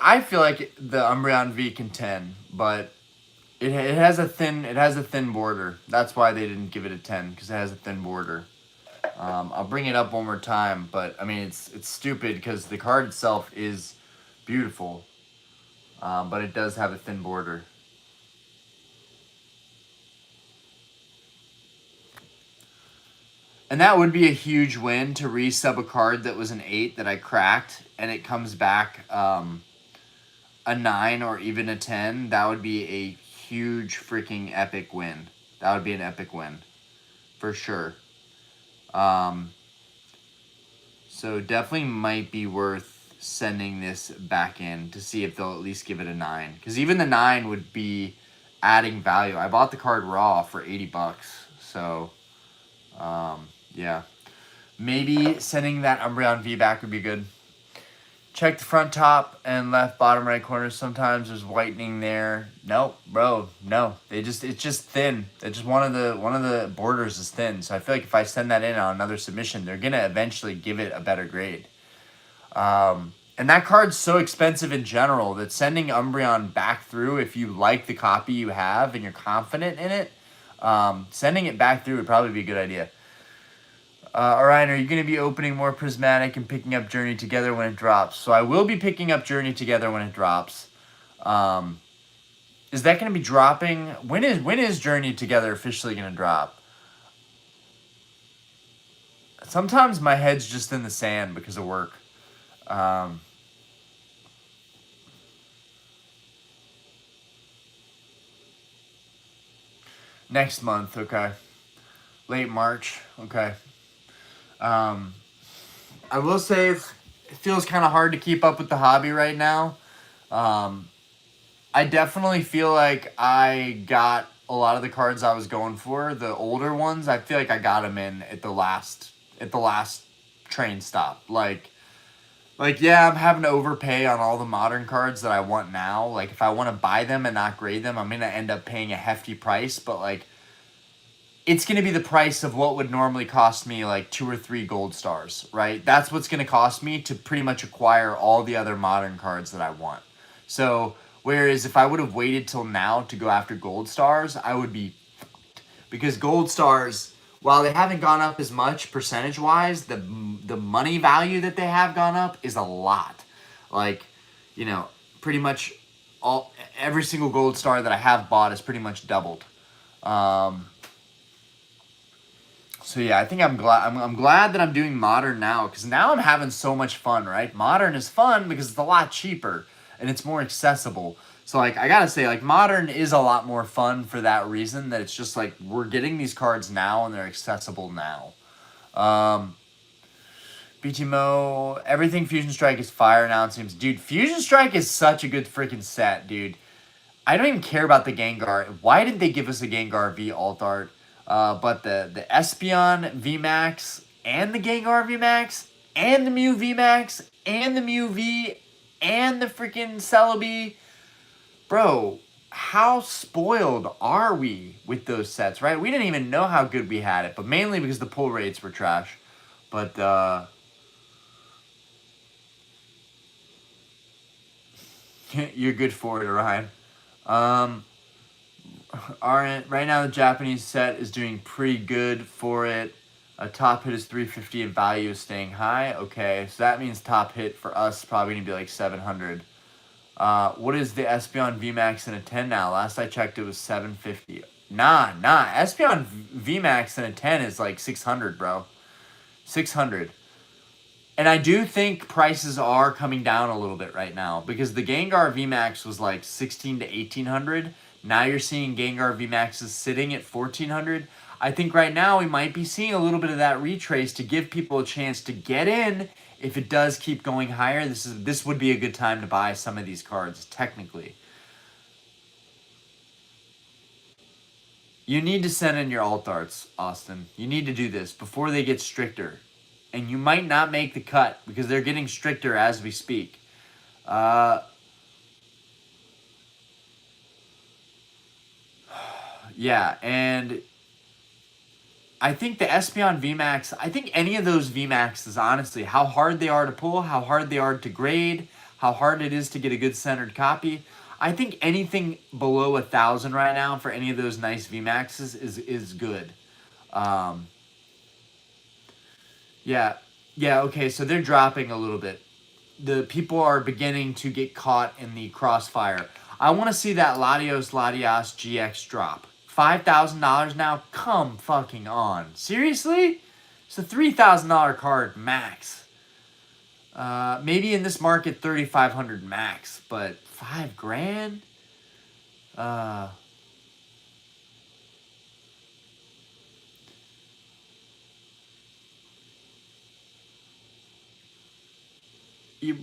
I feel like the Umbreon V can 10, but it has a thin border. That's why they didn't give it a 10, because it has a thin border. I'll bring it up one more time, but I mean it's stupid because the card itself is beautiful, but it does have a thin border. And that would be a huge win to resub a card that was an 8 that I cracked, and it comes back a 9 or even a 10. That would be a huge freaking epic win. That would be an epic win, for sure. So definitely might be worth sending this back in to see if they'll at least give it a 9. Because even the 9 would be adding value. I bought the card raw for $80. So, yeah. Maybe sending that Umbreon V back would be good. Check the front top and left bottom right corners. Sometimes there's whitening there. Nope, bro. No. It's just thin. It's just one of the borders is thin. So I feel like if I send that in on another submission, they're gonna eventually give it a better grade. And that card's so expensive in general that sending Umbreon back through, if you like the copy you have and you're confident in it, sending it back through would probably be a good idea. Orion, are you going to be opening more Prismatic and picking up Journey Together when it drops? So I will be picking up Journey Together when it drops. Is that going to be dropping? When is Journey Together officially going to drop? Sometimes my head's just in the sand because of work. Next month, okay. Late March, okay. I will say it feels kind of hard to keep up with the hobby right now. I definitely feel like I got a lot of the cards I was going for. The older ones, I feel like I got them in at the last train stop. Like yeah, I'm having to overpay on all the modern cards that I want now. Like if I want to buy them and not grade them, I'm gonna end up paying a hefty price. But like, it's going to be the price of what would normally cost me like 2 or 3 gold stars, right? That's what's going to cost me to pretty much acquire all the other modern cards that I want. So, whereas if I would have waited till now to go after gold stars, I would be fucked. Because gold stars, while they haven't gone up as much percentage-wise, the money value that they have gone up is a lot. Like, you know, pretty much every single gold star that I have bought is pretty much doubled. So yeah, I think I'm glad that I'm doing modern now, because now I'm having so much fun, right? Modern is fun because it's a lot cheaper and it's more accessible. So like I gotta say, like modern is a lot more fun for that reason, that it's just like we're getting these cards now and they're accessible now. BTMO, everything Fusion Strike is fire now, it seems. Dude, Fusion Strike is such a good freaking set, dude. I don't even care about the Gengar. Why did they give us a Gengar V alt art? But the Espeon VMAX and the Gengar VMAX and the Mew VMAX and the Mew V and the freaking Celebi. Bro, how spoiled are we with those sets, right? We didn't even know how good we had it, but mainly because the pull rates were trash. But, you're good for it, Orion. Right now the Japanese set is doing pretty good for it. A top hit is 350 and value is staying high. Okay, so that means top hit for us is probably going to be like 700. What is the Espeon VMAX in a 10 now? Last I checked it was 750. Nah. Espeon VMAX in a 10 is like 600, bro. 600. And I do think prices are coming down a little bit right now, because the Gengar VMAX was like 16 to 1800. Now you're seeing Gengar VMAXs sitting at 1400. I think right now we might be seeing a little bit of that retrace to give people a chance to get in. If it does keep going higher, this would be a good time to buy some of these cards, technically. You need to send in your alt arts, Austin. You need to do this before they get stricter. And you might not make the cut because they're getting stricter as we speak. Yeah, and I think the Espeon VMAX, I think any of those VMAXs, honestly, how hard they are to pull, how hard they are to grade, how hard it is to get a good centered copy. I think anything below 1,000 right now for any of those nice VMAXs is good. Yeah, okay, so they're dropping a little bit. The people are beginning to get caught in the crossfire. I want to see that Latios GX drop. $5,000 now? Come fucking on. Seriously? It's a $3,000 card max. Maybe in this market, $3,500 max, but $5,000?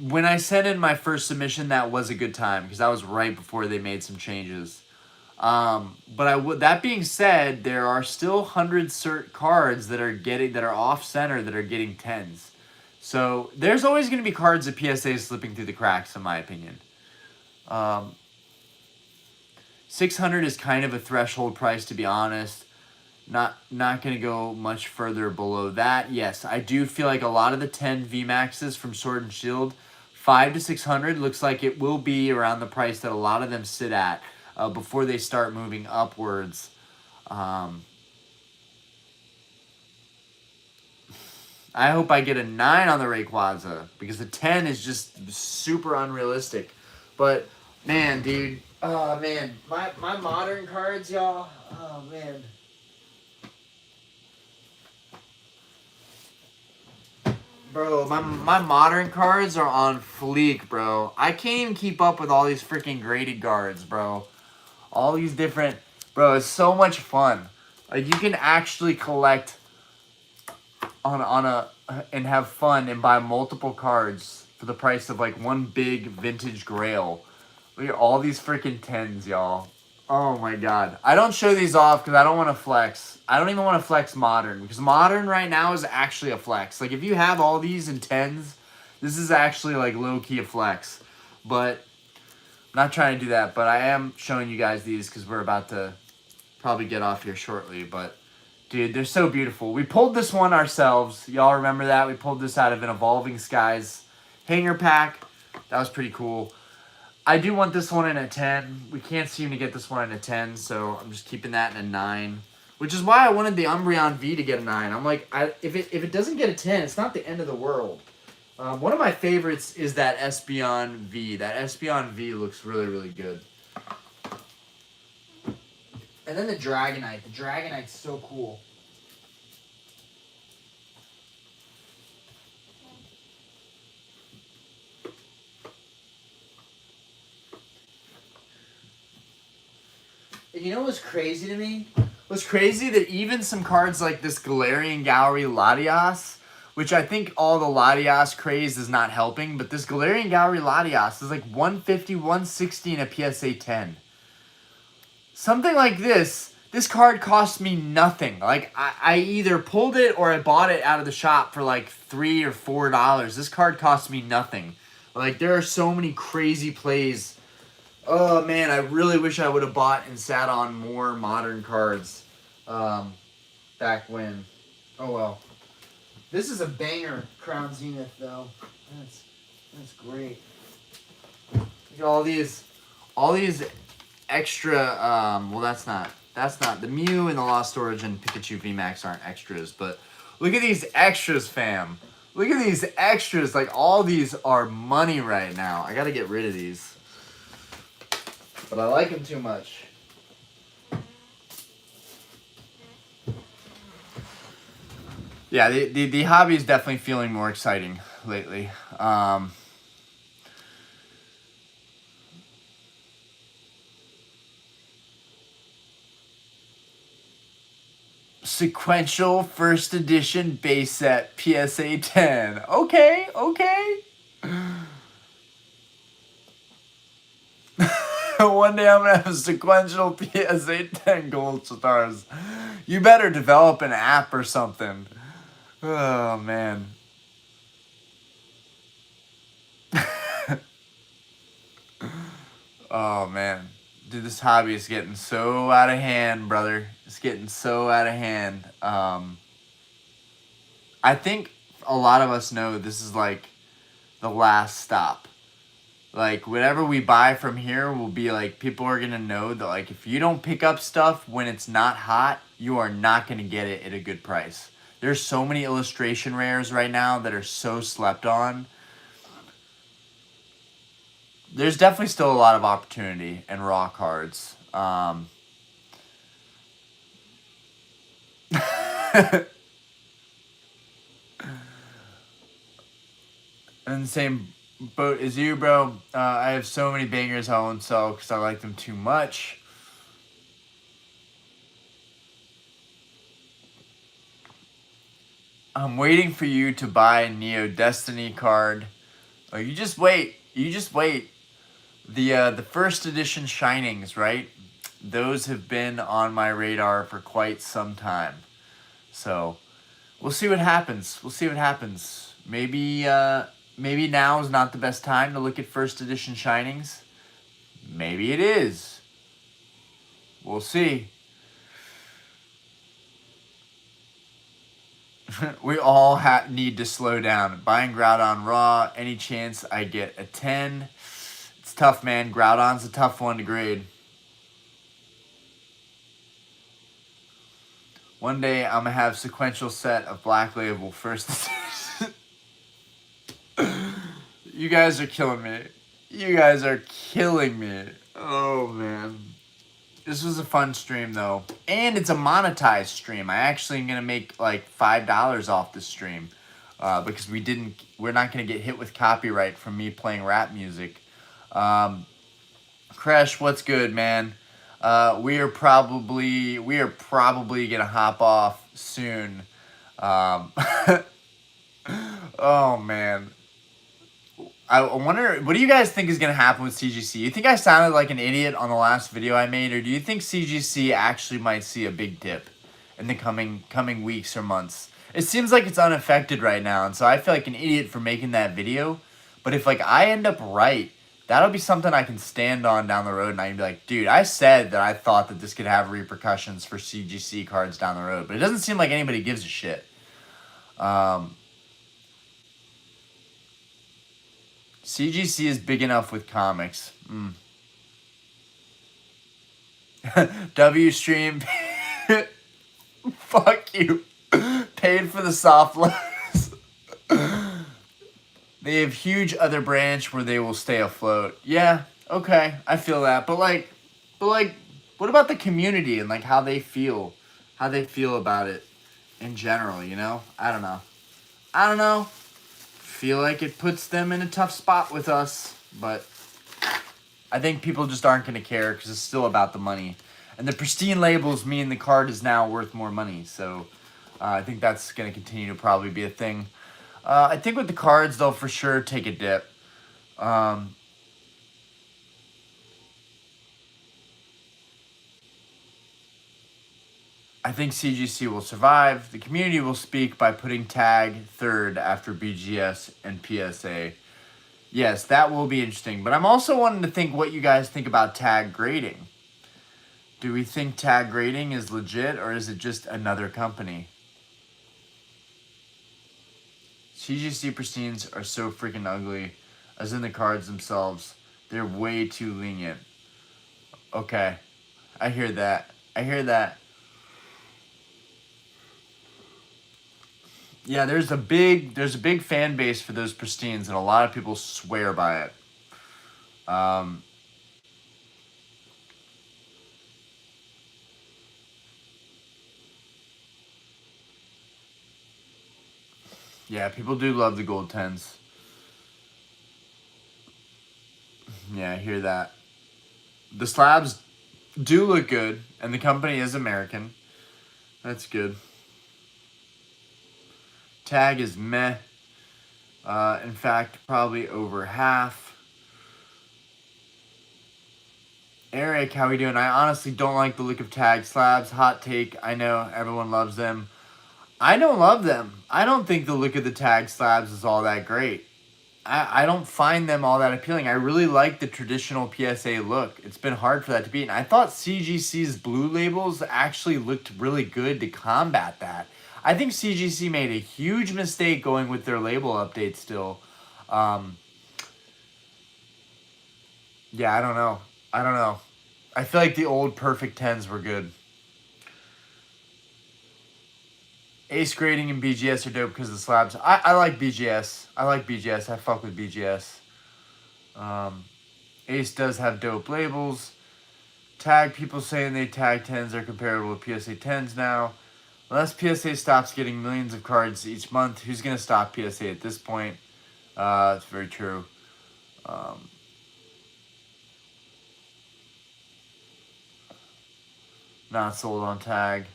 When I sent in my first submission, that was a good time because that was right before they made some changes. But that being said, there are still 100 cert cards that are off center that are getting 10s. So there's always going to be cards at PSA slipping through the cracks, in my opinion. 600 is kind of a threshold price, to be honest. Not going to go much further below that. Yes, I do feel like a lot of the 10 VMAXs from Sword and Shield, 5 to 600 looks like it will be around the price that a lot of them sit at before they start moving upwards. I hope I get a 9 on the Rayquaza because the 10 is just super unrealistic. But man, dude, oh man, my modern cards, y'all. Oh man. Bro, my modern cards are on fleek, bro. I can't even keep up with all these freaking graded cards, bro. All these different... Bro, it's so much fun. Like, you can actually collect and have fun and buy multiple cards for the price of, like, one big vintage grail. Look at all these freaking 10s, y'all. Oh, my God. I don't show these off because I don't want to flex. I don't even want to flex modern because modern right now is actually a flex. Like, if you have all these in 10s, this is actually, like, low-key a flex. But I'm not trying to do that, but I am showing you guys these because we're about to probably get off here shortly. But, dude, they're so beautiful. We pulled this one ourselves. Y'all remember that? We pulled this out of an Evolving Skies hanger pack. That was pretty cool. I do want this one in a 10. We can't seem to get this one in a 10, so I'm just keeping that in a 9. Which is why I wanted the Umbreon V to get a 9. I'm like, if it doesn't get a 10, it's not the end of the world. One of my favorites is that Espeon V. That Espeon V looks really, really good. And then the Dragonite. The Dragonite's so cool. And you know what's crazy to me? What's crazy that even some cards like this Galarian Gallery Latias, which I think all the Latias craze is not helping, but this Galarian Gallery Latias is like 150, 160 in a PSA 10. Something like this card cost me nothing. Like, I either pulled it or I bought it out of the shop for like $3 or $4. This card cost me nothing. Like, there are so many crazy plays. Oh, man, I really wish I would have bought and sat on more modern cards back when. Oh, well. This is a banger, Crown Zenith, though. That's great. Look at all these extra, well, that's not. The Mew and the Lost Origin Pikachu VMAX aren't extras, but look at these extras, fam. Look at these extras. Like, all these are money right now. I gotta get rid of these. But I like them too much. Yeah, the hobby is definitely feeling more exciting lately. Sequential first edition base set PSA 10. Okay, okay. One day I'm gonna have sequential PSA 10 gold stars. You better develop an app or something. Oh man. Oh man. Dude, this hobby is getting so out of hand, brother. It's getting so out of hand. I think a lot of us know this is like the last stop. Like, whatever we buy from here will be like, people are gonna know that, like, if you don't pick up stuff when it's not hot, you are not gonna get it at a good price. There's so many illustration rares right now that are so slept on. There's definitely still a lot of opportunity in raw cards. In the same boat as you, bro. I have so many bangers I won't sell because I like them too much. I'm waiting for you to buy a Neo Destiny card. Oh, you just wait. You just wait. The first edition Shinings, right? Those have been on my radar for quite some time. So we'll see what happens. We'll see what happens. Maybe now is not the best time to look at first edition Shinings. Maybe it is. We'll see. We all need to slow down. Buying Groudon raw, any chance I get a 10? It's tough, man. Groudon's a tough one to grade. One day I'm gonna have sequential set of Black Label first edition. You guys are killing me. You guys are killing me. Oh man. This was a fun stream though. And it's a monetized stream. I actually am gonna make like $5 off this stream. Because we're not gonna get hit with copyright from me playing rap music. Crash, what's good, man? We are probably gonna hop off soon. Oh man. I wonder, what do you guys think is going to happen with CGC? You think I sounded like an idiot on the last video I made, or do you think CGC actually might see a big dip in the coming weeks or months? It seems like it's unaffected right now, and so I feel like an idiot for making that video. But if like I end up right, that'll be something I can stand on down the road, and I can be like, dude, I said that I thought that this could have repercussions for CGC cards down the road, but it doesn't seem like anybody gives a shit. CGC is big enough with comics. W stream. Fuck you. Paid for the soft lows. They have huge other branch where they will stay afloat. Yeah, okay, I feel that. But like, what about the community and like how they feel about it in general? You know, I don't know. Feel like it puts them in a tough spot with us, but I think people just aren't going to care because it's still about the money. And the pristine labels mean the card is now worth more money, so I think that's going to continue to probably be a thing. I think with the cards, they'll for sure take a dip. I think CGC will survive. The community will speak by putting tag third after BGS and PSA. Yes, that will be interesting. But I'm also wanting to think what you guys think about tag grading. Do we think tag grading is legit, or is it just another company? CGC pristines are so freaking ugly, as in the cards themselves. They're way too lenient. Okay, I hear that. Yeah, there's a big fan base for those pristines, and a lot of people swear by it. Yeah, people do love the gold 10s. Yeah, I hear that. The slabs do look good, and the company is American. That's good. Tag is meh. In fact, probably over half. Eric, how we doing? I honestly don't like the look of tag slabs. Hot take. I know everyone loves them. I don't love them. I don't think the look of the tag slabs is all that great. I don't find them all that appealing. I really like the traditional PSA look. It's been hard for that to beat. And I thought CGC's blue labels actually looked really good to combat that. I think CGC made a huge mistake going with their label update still. Yeah, I don't know. I feel like the old Perfect 10s were good. Ace grading and BGS are dope because of the slabs. I like BGS. I fuck with BGS. Ace does have dope labels. Tag, people saying they tag 10s are comparable to PSA 10s now. Unless PSA stops getting millions of cards each month, who's going to stop PSA at this point? It's very true. Not sold on tag.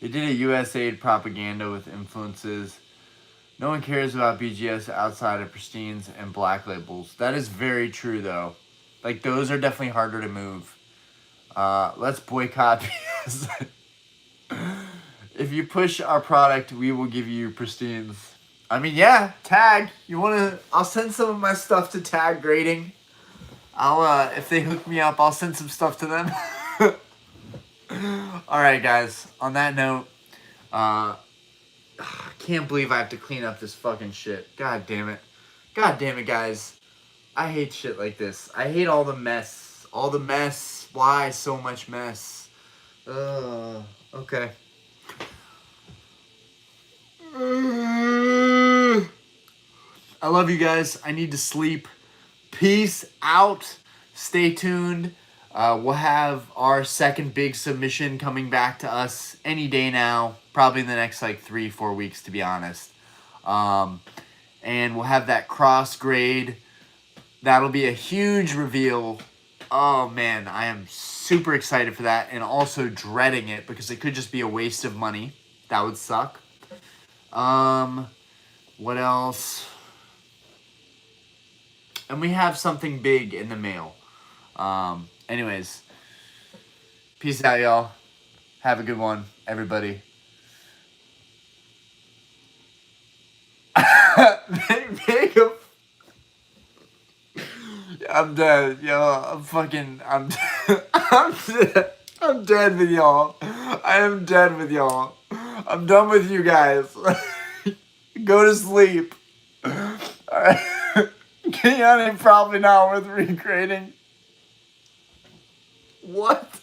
They did a USAID propaganda with influences. No one cares about BGS outside of pristines and black labels. That is very true, though. Like, those are definitely harder to move. Let's boycott BS. If you push our product, we will give you pristines. I mean, yeah, tag. You wanna? I'll send some of my stuff to tag grading. If they hook me up, I'll send some stuff to them. All right, guys. On that note, I can't believe I have to clean up this fucking shit. God damn it, guys. I hate shit like this. I hate all the mess. Why so much mess? Okay. I love you guys. I need to sleep. Peace out. Stay tuned. We'll have our second big submission coming back to us any day now. Probably in the next 3-4 weeks, to be honest. And we'll have that cross grade. That'll be a huge reveal. Oh man, I am super excited for that and also dreading it because it could just be a waste of money. That would suck. What else? And we have something big in the mail. Anyways, peace out, y'all. Have a good one, everybody. I'm dead, yo. I'm dead. I'm dead with y'all. I am dead with y'all. I'm done with you guys. Go to sleep. Alright. Kenyan probably not worth recreating. What?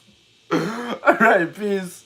Alright, peace.